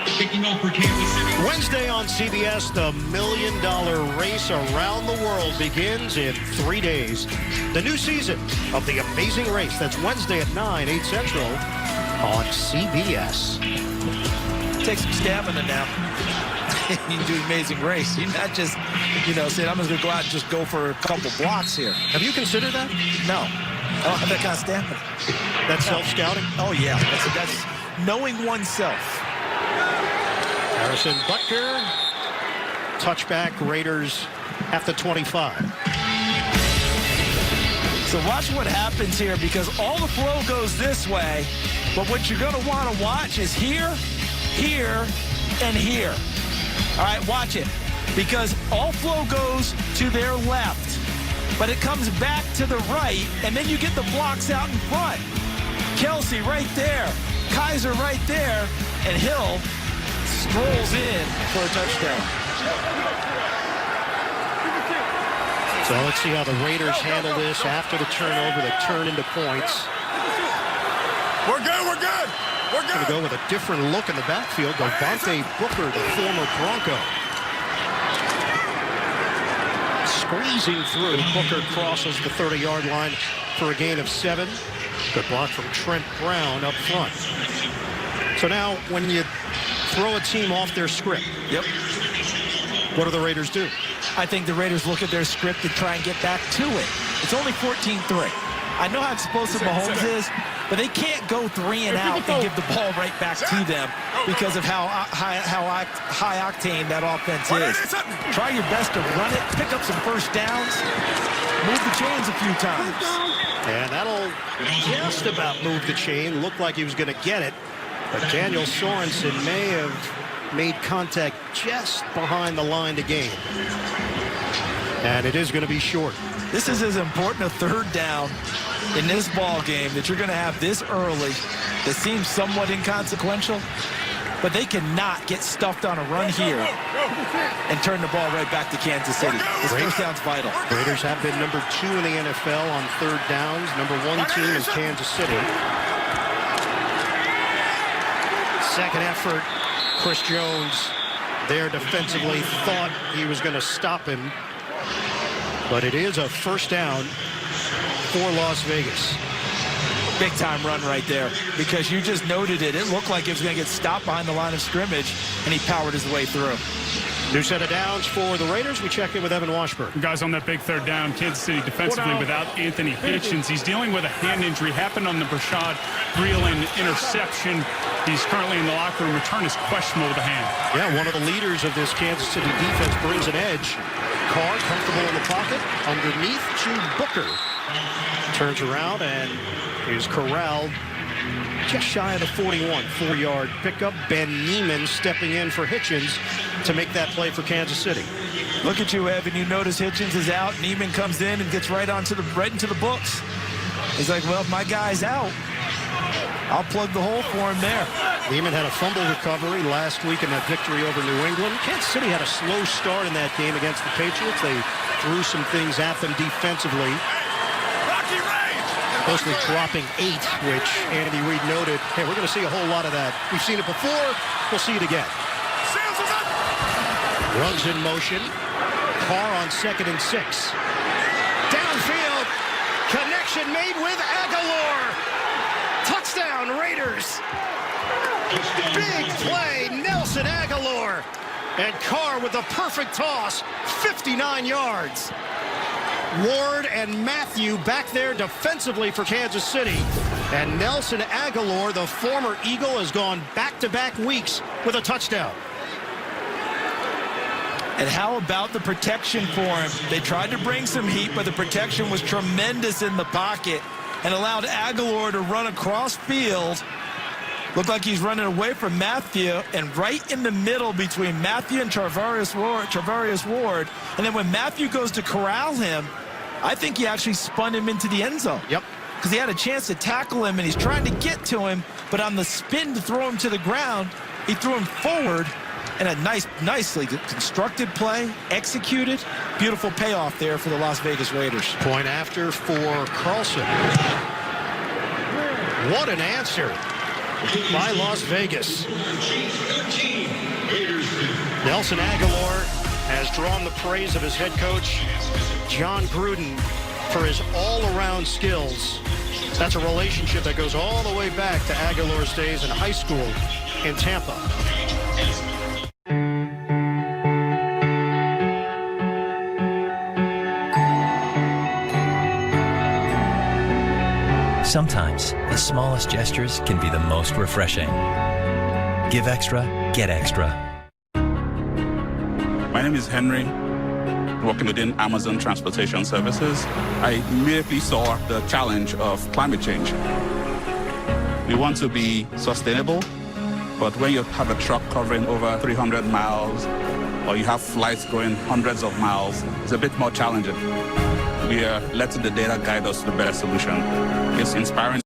Kicking off for Kansas City. Wednesday on CBS, the $1 million race around the world begins in 3 days. The new season of The Amazing Race. That's Wednesday at 9, 8 Central on CBS. Take some stamina now. You do Amazing Race. You're not just, saying, I'm just going to go out and just go for a couple blocks here. Have you considered that? No. I don't have that kind of stamina. That's self-scouting? Oh, yeah. That's knowing oneself. Harrison Butker, touchback, Raiders at the 25. So watch what happens here, because all the flow goes this way, but what you're going to want to watch is here, here, and here. All right, watch it, because all flow goes to their left, but it comes back to the right, and then you get the blocks out in front. Kelsey right there, Kaiser right there, and Hill strolls in for a touchdown. So let's see how the Raiders handle this after the turnover, the turn into points. We're good, we're good. We're good. Going to go with a different look in the backfield. Devontae Booker, the former Bronco. Squeezing through. Booker crosses the 30-yard line for a gain of 7. Good block from Trent Brown up front. So now when you throw a team off their script, what do the Raiders do? I think the Raiders look at their script and try and get back to it. It's only 14-3. I know how explosive Mahomes is, but they can't go 3 and out and give the ball right back to them because of how high octane that offense is. Try your best to run it, pick up some first downs, move the chains a few times. And that'll just about move the chain. Looked like he was going to get it, but Daniel Sorensen may have made contact just behind the line to gain. And it is going to be short. This is as important a third down in this ball game that you're going to have this early. That seems somewhat inconsequential, but they cannot get stuffed on a run here and turn the ball right back to Kansas City. This first down's vital. Raiders have been number 2 in the NFL on third downs. Number 1 team is Kansas City. Second effort, Chris Jones there defensively thought he was going to stop him. But it is a first down for Las Vegas. Big time run right there, because you just noted it. It looked like it was going to get stopped behind the line of scrimmage, and he powered his way through. New set of downs for the Raiders. We check in with Evan Washburn. Guys, on that big third down, Kansas City defensively without Anthony Hitchens. He's dealing with a hand injury. Happened on the Brashad Breeland interception. He's currently in the locker room. Return is questionable with a hand. Yeah, one of the leaders of this Kansas City defense brings an edge. Carr comfortable in the pocket. Underneath to Booker. Turns around and is corralled just shy of the 41. 4-yard pickup. Ben Neiman stepping in for Hitchens to make that play for Kansas City. Look at you, Evan. You notice Hitchens is out. Neiman comes in and gets right into the books. He's like, well, if my guy's out, I'll plug the hole for him there. Neiman had a fumble recovery last week in that victory over New England. Kansas City had a slow start in that game against the Patriots. They threw some things at them defensively. Mostly dropping 8, which Andy Reid noted, hey, we're going to see a whole lot of that. We've seen it before. We'll see it again. Runs in motion. Carr on 2nd and 6. Downfield. Connection made with Aguilar. Touchdown, Raiders. Big play, Nelson Aguilar. And Carr with the perfect toss, 59 yards. Ward and Matthew back there defensively for Kansas City. And Nelson Aguilar, the former Eagle, has gone back-to-back weeks with a touchdown. And how about the protection for him? They tried to bring some heat, but the protection was tremendous in the pocket and allowed Aguilar to run across field. Looked like he's running away from Matthew, and right in the middle between Matthew and Charvarius Ward. And then when Matthew goes to corral him, I think he actually spun him into the end zone. Yep. Because he had a chance to tackle him, and he's trying to get to him, but on the spin to throw him to the ground, he threw him forward. And a nicely constructed play, executed. Beautiful payoff there for the Las Vegas Raiders. Point after for Carlson. What an answer. by Las Vegas. Nelson Aguilar has drawn the praise of his head coach, John Gruden, for his all-around skills. That's a relationship that goes all the way back to Aguilar's days in high school in Tampa. Sometimes the smallest gestures can be the most refreshing. Give extra, get extra. My name is Henry, working within Amazon Transportation Services. I immediately saw the challenge of climate change. We want to be sustainable, but when you have a truck covering over 300 miles, or you have flights going hundreds of miles, it's a bit more challenging. We are letting the data guide us to the better solution. It's inspiring.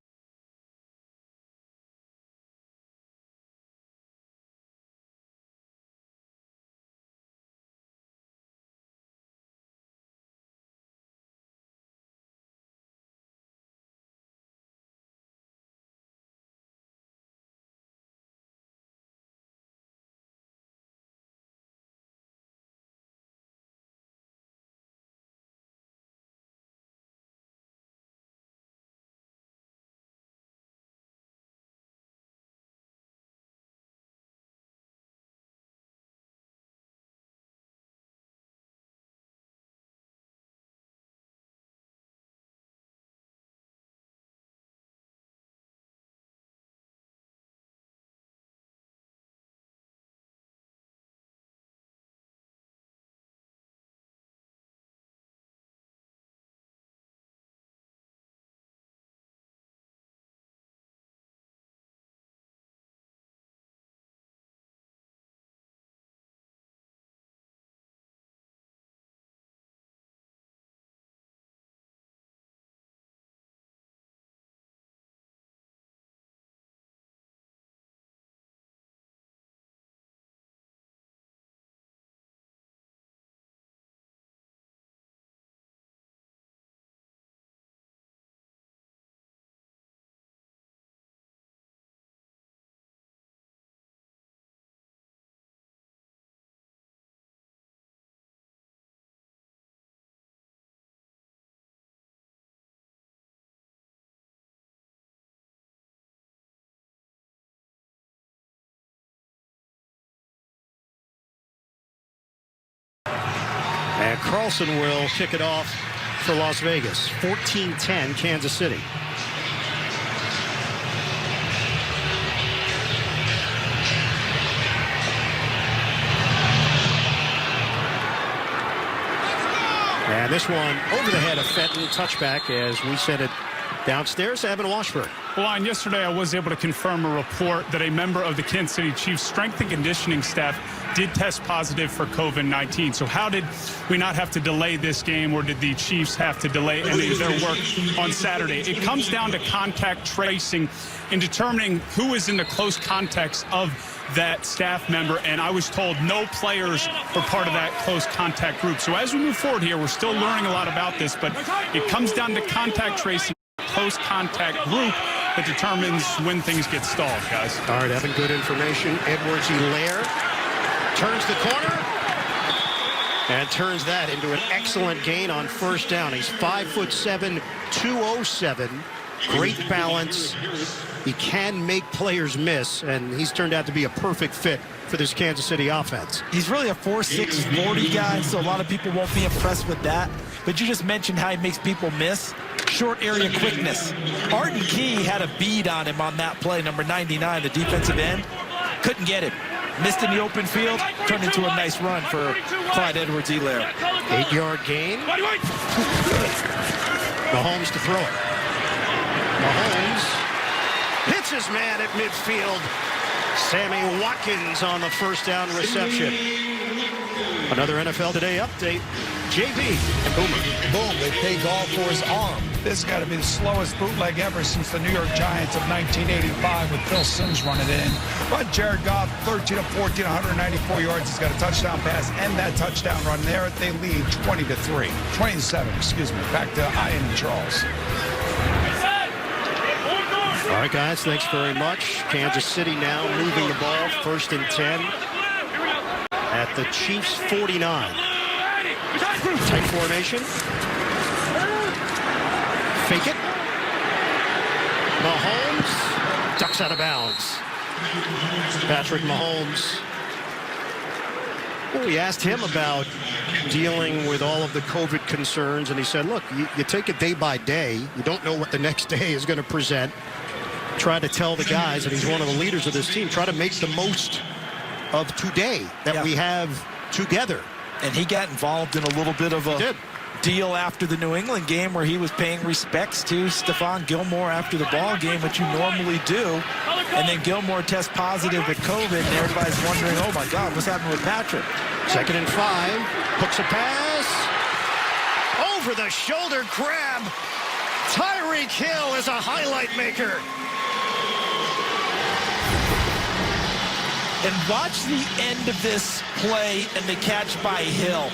And Carlson will kick it off for Las Vegas. 14-10 Kansas City. And this one over the head of Fenton, touchback, as we said it downstairs to Evan Washburn. Well, and yesterday I was able to confirm a report that a member of the Kansas City Chiefs strength and conditioning staff did test positive for COVID-19. So how did we not have to delay this game, or did the Chiefs have to delay any of their work on Saturday? It comes down to contact tracing and determining who is in the close context of that staff member, and I was told no players were part of that close contact group. So as we move forward here, we're still learning a lot about this, but it comes down to contact tracing, close contact group that determines when things get stalled, guys. All right, Evan, good information. Edwards-Helaire turns the corner and turns that into an excellent gain on first down. He's 5'7", 207. Great balance. He can make players miss, and he's turned out to be a perfect fit for this Kansas City offense. He's really a 4'6", 40 guy, so a lot of people won't be impressed with that. But you just mentioned how he makes people miss. Short area quickness. Arden Key had a bead on him on that play, number 99, the defensive end. Couldn't get him. Missed in the open field, turned into a nice run for Clyde Edwards-Helaire. 8-yard gain. Mahomes to throw it. Mahomes hits his man at midfield. Sammy Watkins on the first down reception. Another NFL Today update. JB and Boomer. Boom, they pay golf for his arm. This has got to be the slowest bootleg ever since the New York Giants of 1985 with Phil Simms running it in. But Jared Goff, 13 of 14, 194 yards. He's got a touchdown pass and that touchdown run there. They lead 20-3. 27, excuse me. Back to Ian and Charles. All right, guys, thanks very much. Kansas City now moving the ball, 1st and 10 at the Chiefs' 49. Tight formation. Fake it. Mahomes ducks out of bounds. Patrick Mahomes. Well, we asked him about dealing with all of the COVID concerns, and he said, look, you take it day by day. You don't know what the next day is going to present. Try to tell the guys, and he's one of the leaders of this team, try to make the most of today that we have together. And he got involved in a little bit of a deal after the New England game where he was paying respects to Stephon Gilmore after the ball game, which you normally do. And then Gilmore tests positive with COVID, and everybody's wondering, oh, my God, what's happening with Patrick? 2nd and 5. Hooks a pass. Over the shoulder grab. Tyreek Hill is a highlight maker. And watch the end of this play and the catch by Hill.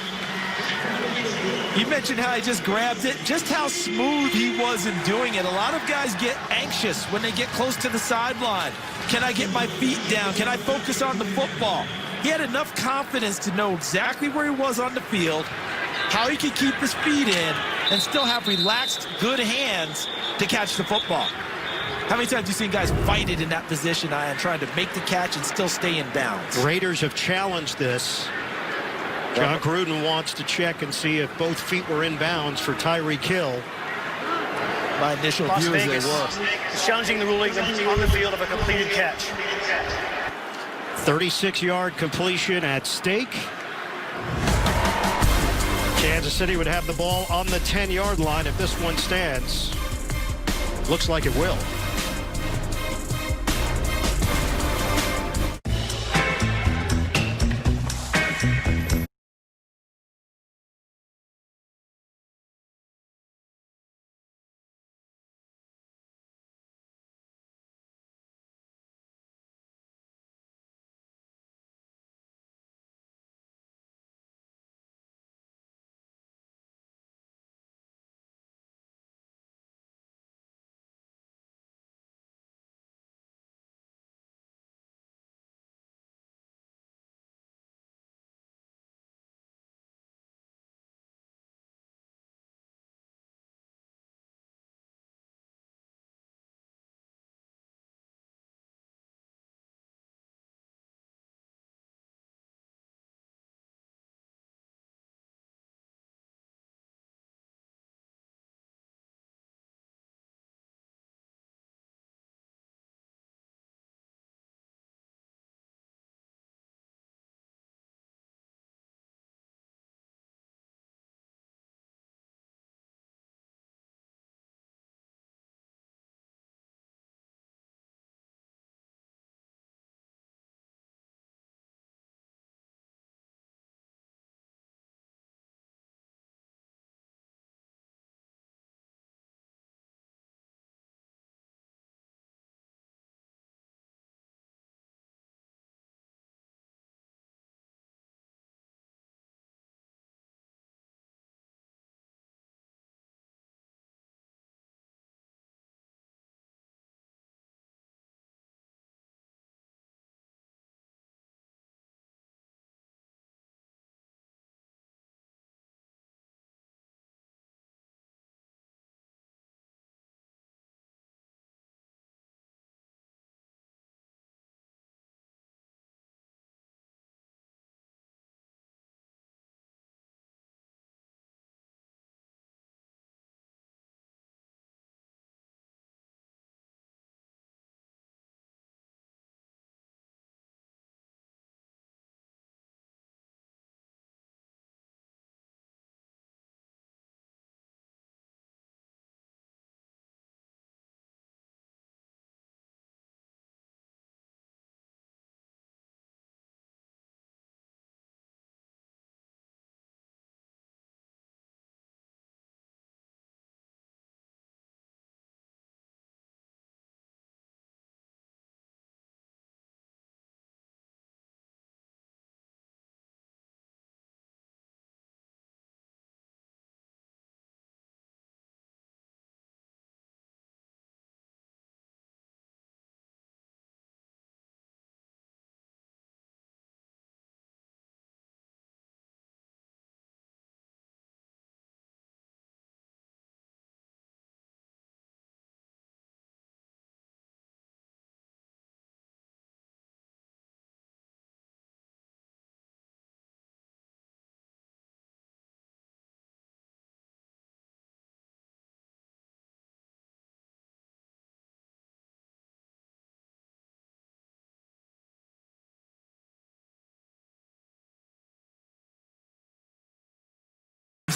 You mentioned how he just grabbed it, just how smooth he was in doing it. A lot of guys get anxious when they get close to the sideline. Can I get my feet down? Can I focus on the football? He had enough confidence to know exactly where he was on the field, how he could keep his feet in, and still have relaxed, good hands to catch the football. How many times have you seen guys fight it in that position, Ian, trying to make the catch and still stay in bounds? Raiders have challenged this. John Gruden wants to check and see if both feet were in bounds for Tyreek Hill. My initial view is they were. Is challenging the ruling on the field of a completed catch. 36-yard completion at stake. Kansas City would have the ball on the 10-yard line if this one stands. Looks like it will.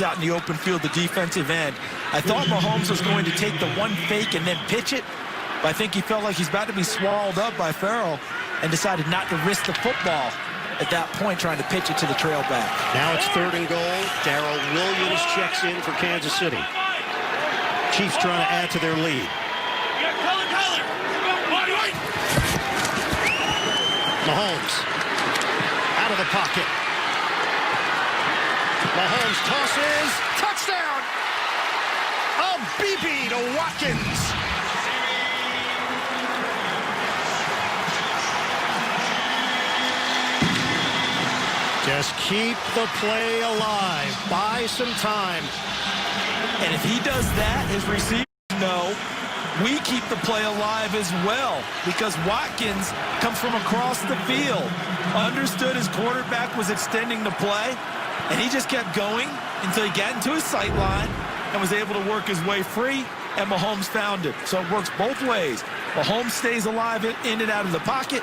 Mahomes out in the open field, the defensive end. I thought Mahomes was going to take the one fake and then pitch it, but I think he felt like he's about to be swallowed up by Farrell and decided not to risk the football at that point, trying to pitch it to the trail back. Now it's 3rd and goal. Darrell Williams checks in for Kansas City. Chiefs trying to add to their lead. Mahomes out of the pocket. Mahomes tosses. Touchdown! A BB to Watkins. Just keep the play alive. Buy some time. And if he does that, his receivers know we keep the play alive as well, because Watkins comes from across the field, understood his quarterback was extending the play, and he just kept going until he got into his sight line and was able to work his way free, and Mahomes found him. So it works both ways. Mahomes stays alive in and out of the pocket.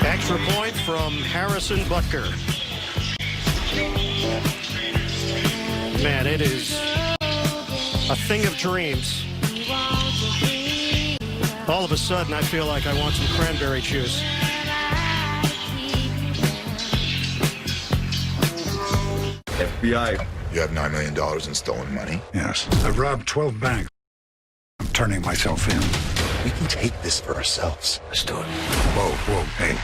Extra point from Harrison Butker. Man, it is a thing of dreams. All of a sudden, I feel like I want some cranberry juice. FBI. You have $9 million in stolen money? Yes. I've robbed 12 banks. I'm turning myself in. We can take this for ourselves. Let's do it. Whoa, hey.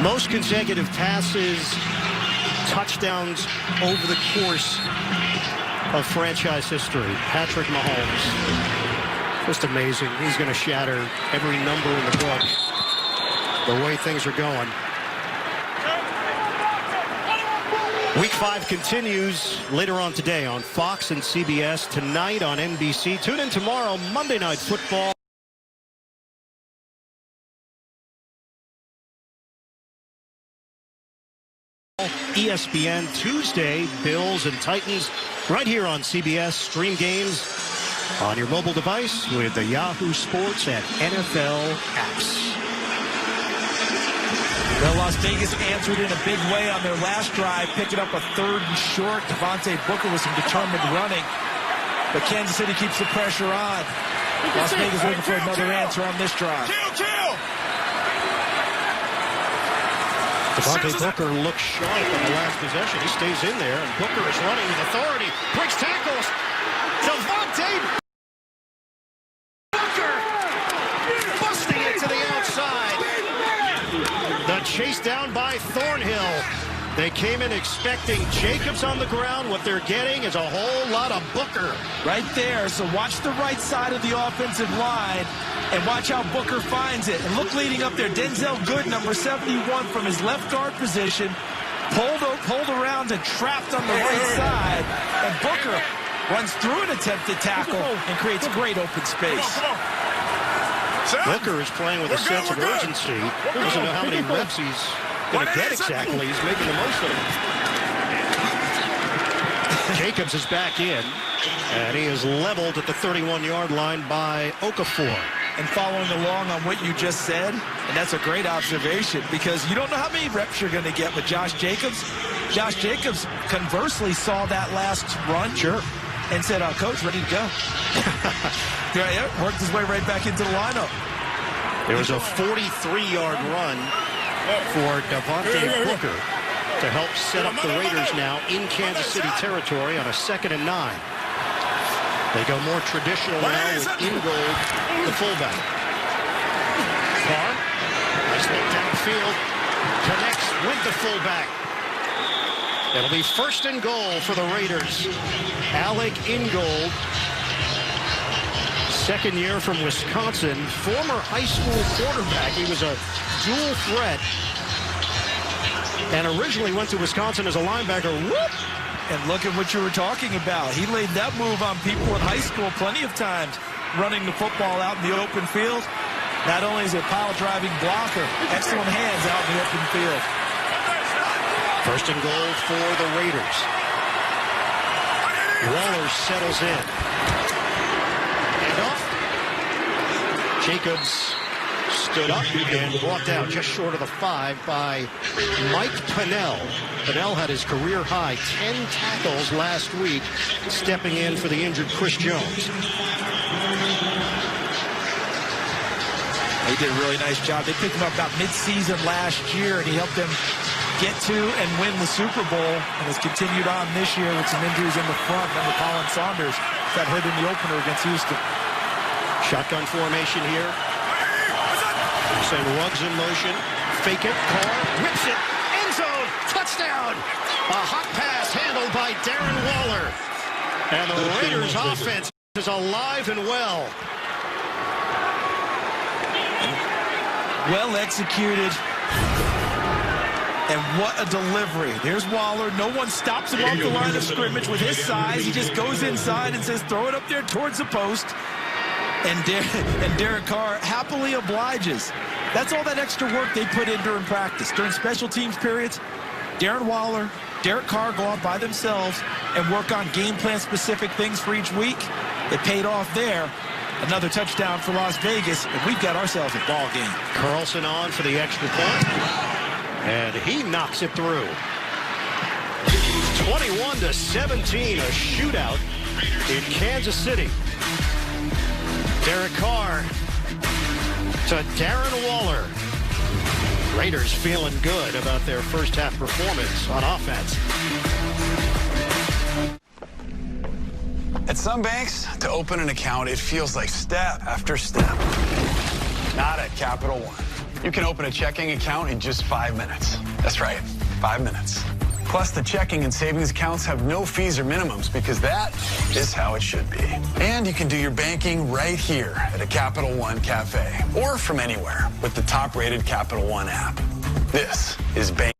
Most consecutive passes, touchdowns over the course of franchise history. Patrick Mahomes. Just amazing. He's going to shatter every number in the book. The way things are going. Week 5 continues later on today on Fox and CBS, tonight on NBC. Tune in tomorrow, Monday Night Football. ESPN Tuesday, Bills and Titans, right here on CBS. Stream games on your mobile device with the Yahoo Sports and NFL apps. Well, Las Vegas answered in a big way on their last drive, picking up a 3rd and short. Devontae Booker with some determined running, but Kansas City keeps the pressure on. Las Vegas looking for another answer on this drive. Devontae Booker looks sharp on the last possession. He stays in there, and Booker is running with authority. Breaks tackles. chased down by Thornhill. They came in expecting Jacobs on the ground. What they're getting is a whole lot of Booker. Right there. So watch the right side of the offensive line and watch how Booker finds it. And look leading up there. Denzel Good, number 71, from his left guard position, pulled around and trapped on the right side. And Booker runs through an attempted tackle and creates great open space. Booker is playing with a sense of urgency. Doesn't know how many reps he's going to get exactly. He's making the most of it. Jacobs is back in, and he is leveled at the 31-yard line by Okafor. And following along on what you just said, and that's a great observation, because you don't know how mmany reps you're going to get with Josh Jacobs. Josh Jacobs, conversely, saw that last run. Sure. And said, Coach, ready to go. Yeah, worked his way right back into the lineup. There was a 43-yard run for Devontae Booker to help set up the Raiders now in Kansas City territory on a 2nd and 9. They go more traditional now with Ingold, the fullback. Carr, nice look downfield, connects with the fullback. It'll be 1st and goal for the Raiders. Alec Ingold, 2nd year from Wisconsin, former high school quarterback. He was a dual threat and originally went to Wisconsin as a linebacker. Whoop! And look at what you were talking about. He laid that move on people in high school plenty of times, running the football out in the open field. Not only is it a pile-driving blocker, excellent hands out in the open field. 1st and goal for the Raiders. Waller settles in. And off. Jacobs stood up and brought down just short of the 5 by Mike Pennell. Pennell had his career high 10 tackles last week, stepping in for the injured Chris Jones. He did a really nice job. They picked him up about mid-season last year, and he helped them get to and win the Super Bowl, and has continued on this year with some injuries in the front. Remember, Colin Saunders got hurt in the opener against Houston. Shotgun formation here. Send Ruggs in motion. Fake it. Carr whips it. End zone. Touchdown. A hot pass handled by Darren Waller. And the Raiders offense is alive and well. Well executed. And what a delivery. There's Waller. No one stops him off the line of scrimmage with his size. He just goes inside and says, throw it up there towards the post. And Derek Carr happily obliges. That's all that extra work they put in during practice. During special teams periods, Darren Waller, Derek Carr go out by themselves and work on game plan specific things for each week. It paid off there. Another touchdown for Las Vegas, and we've got ourselves a ball game. Carlson on for the extra point. And he knocks it through. 21-17, a shootout in Kansas City. Derek Carr to Darren Waller. Raiders feeling good about their first half performance on offense. At some banks, to open an account, it feels like step after step. Not at Capital One. You can open a checking account in just 5 minutes. That's right, 5 minutes. Plus, the checking and savings accounts have no fees or minimums because that is how it should be. And you can do your banking right here at a Capital One cafe or from anywhere with the top-rated Capital One app. This is banking.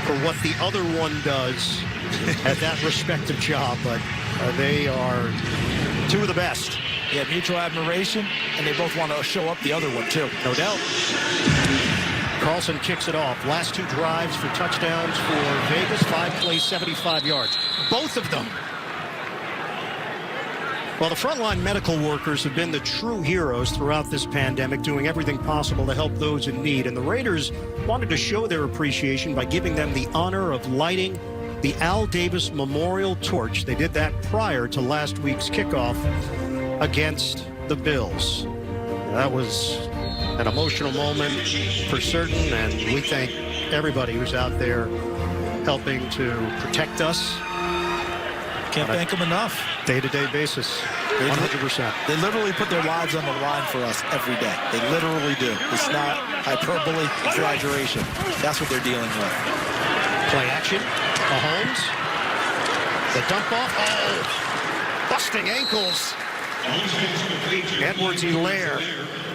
for what the other one does at that respective job, but they are two of the best. Yeah, mutual admiration, and they both want to show up the other one, too. No doubt. Carlson kicks it off. Last two drives for touchdowns for Vegas. 5 plays, 75 yards. Both of them. Well, the frontline medical workers have been the true heroes throughout this pandemic, doing everything possible to help those in need. And the Raiders wanted to show their appreciation by giving them the honor of lighting the Al Davis Memorial Torch. They did that prior to last week's kickoff against the Bills. That was an emotional moment for certain, and we thank everybody who's out there helping to protect us. Can't thank them enough. Day-to-day basis, 100%. They literally put their lives on the line for us every day. They literally do. It's not hyperbole, exaggeration. That's what they're dealing with. Play action. Mahomes. The dump off. Oh, busting ankles. Edwards-Helaire.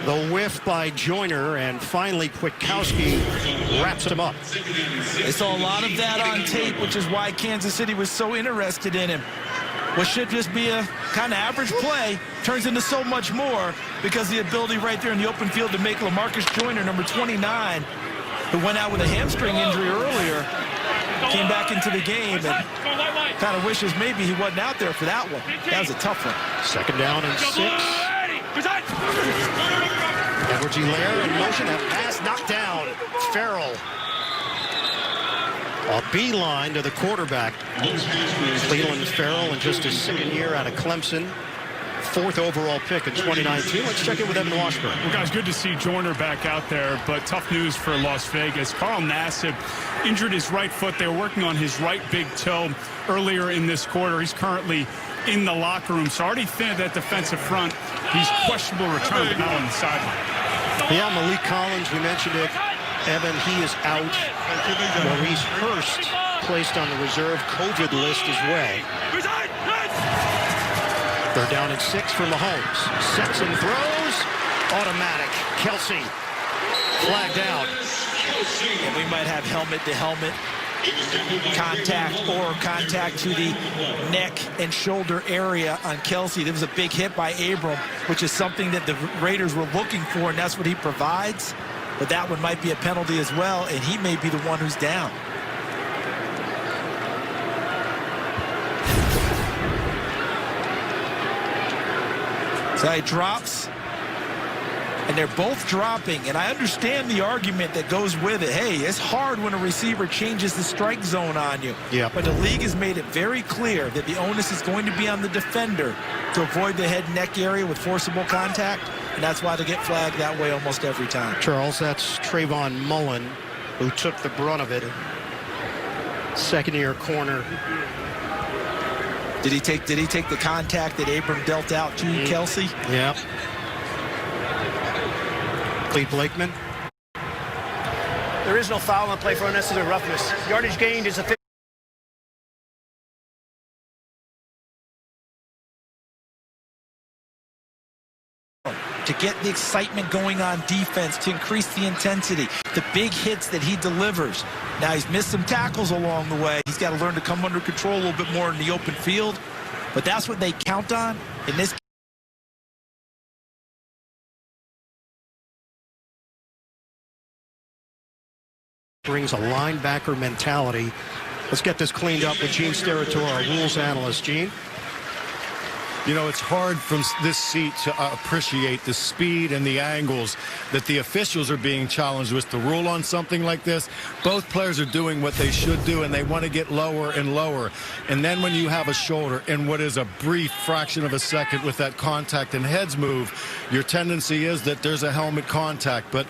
The whiff by Joyner, and finally Kwiatkowski wraps him up. They saw a lot of that on tape, which is why Kansas City was so interested in him. What should just be a kind of average play turns into so much more because the ability right there in the open field to make LaMarcus Joyner, number 29, who went out with a hamstring injury earlier, came back into the game and kind of wishes maybe he wasn't out there for that one. That was a tough one. Second down and 6. Edwards-Helaire in motion. That pass knocked down. Farrell. A beeline to the quarterback. Cleveland Farrell in just his second year out of Clemson. 4th overall pick in 2019. Let's check in with Evan Washburn. Well, guys, good to see Joyner back out there, but tough news for Las Vegas. Carl Nassib injured his right foot. They were working on his right big toe earlier in this quarter. He's currently in the locker room, so already thinned that defensive front. He's questionable return, but not on the sideline. Yeah, Malik Collins, we mentioned it. Evan, he is out. Maurice Hurst placed on the reserve COVID list as well. They're down at 6 for Mahomes. Sets and throws. Automatic. Kelsey flagged out. And we might have helmet-to-helmet contact or contact to the neck and shoulder area on Kelsey. There was a big hit by Abram, which is something that the Raiders were looking for, and that's what he provides. But that one might be a penalty as well, and he may be the one who's down. So he drops, and they're both dropping, and I understand the argument that goes with it. Hey, it's hard when a receiver changes the strike zone on you. Yeah. But the league has made it very clear that the onus is going to be on the defender to avoid the head neck area with forcible contact, and that's why they get flagged that way almost every time. Charles, that's Trayvon Mullen who took the brunt of it. Second-year corner. Did he take the contact that Abram dealt out to Kelsey? Yeah. Clete Blakeman. There is no foul on play for unnecessary roughness. Yardage gained is a to get the excitement going on defense, to increase the intensity, the big hits that he delivers. Now, he's missed some tackles along the way. He's got to learn to come under control a little bit more in the open field, but that's what they count on in this. Brings a linebacker mentality. Let's get this cleaned up with Gene Steratore, our rules analyst. Gene? You know, it's hard from this seat to appreciate the speed and the angles that the officials are being challenged with. The rule on something like this, both players are doing what they should do, and they want to get lower and lower. And then when you have a shoulder in what is a brief fraction of a second with that contact and heads move, your tendency is that there's a helmet contact. But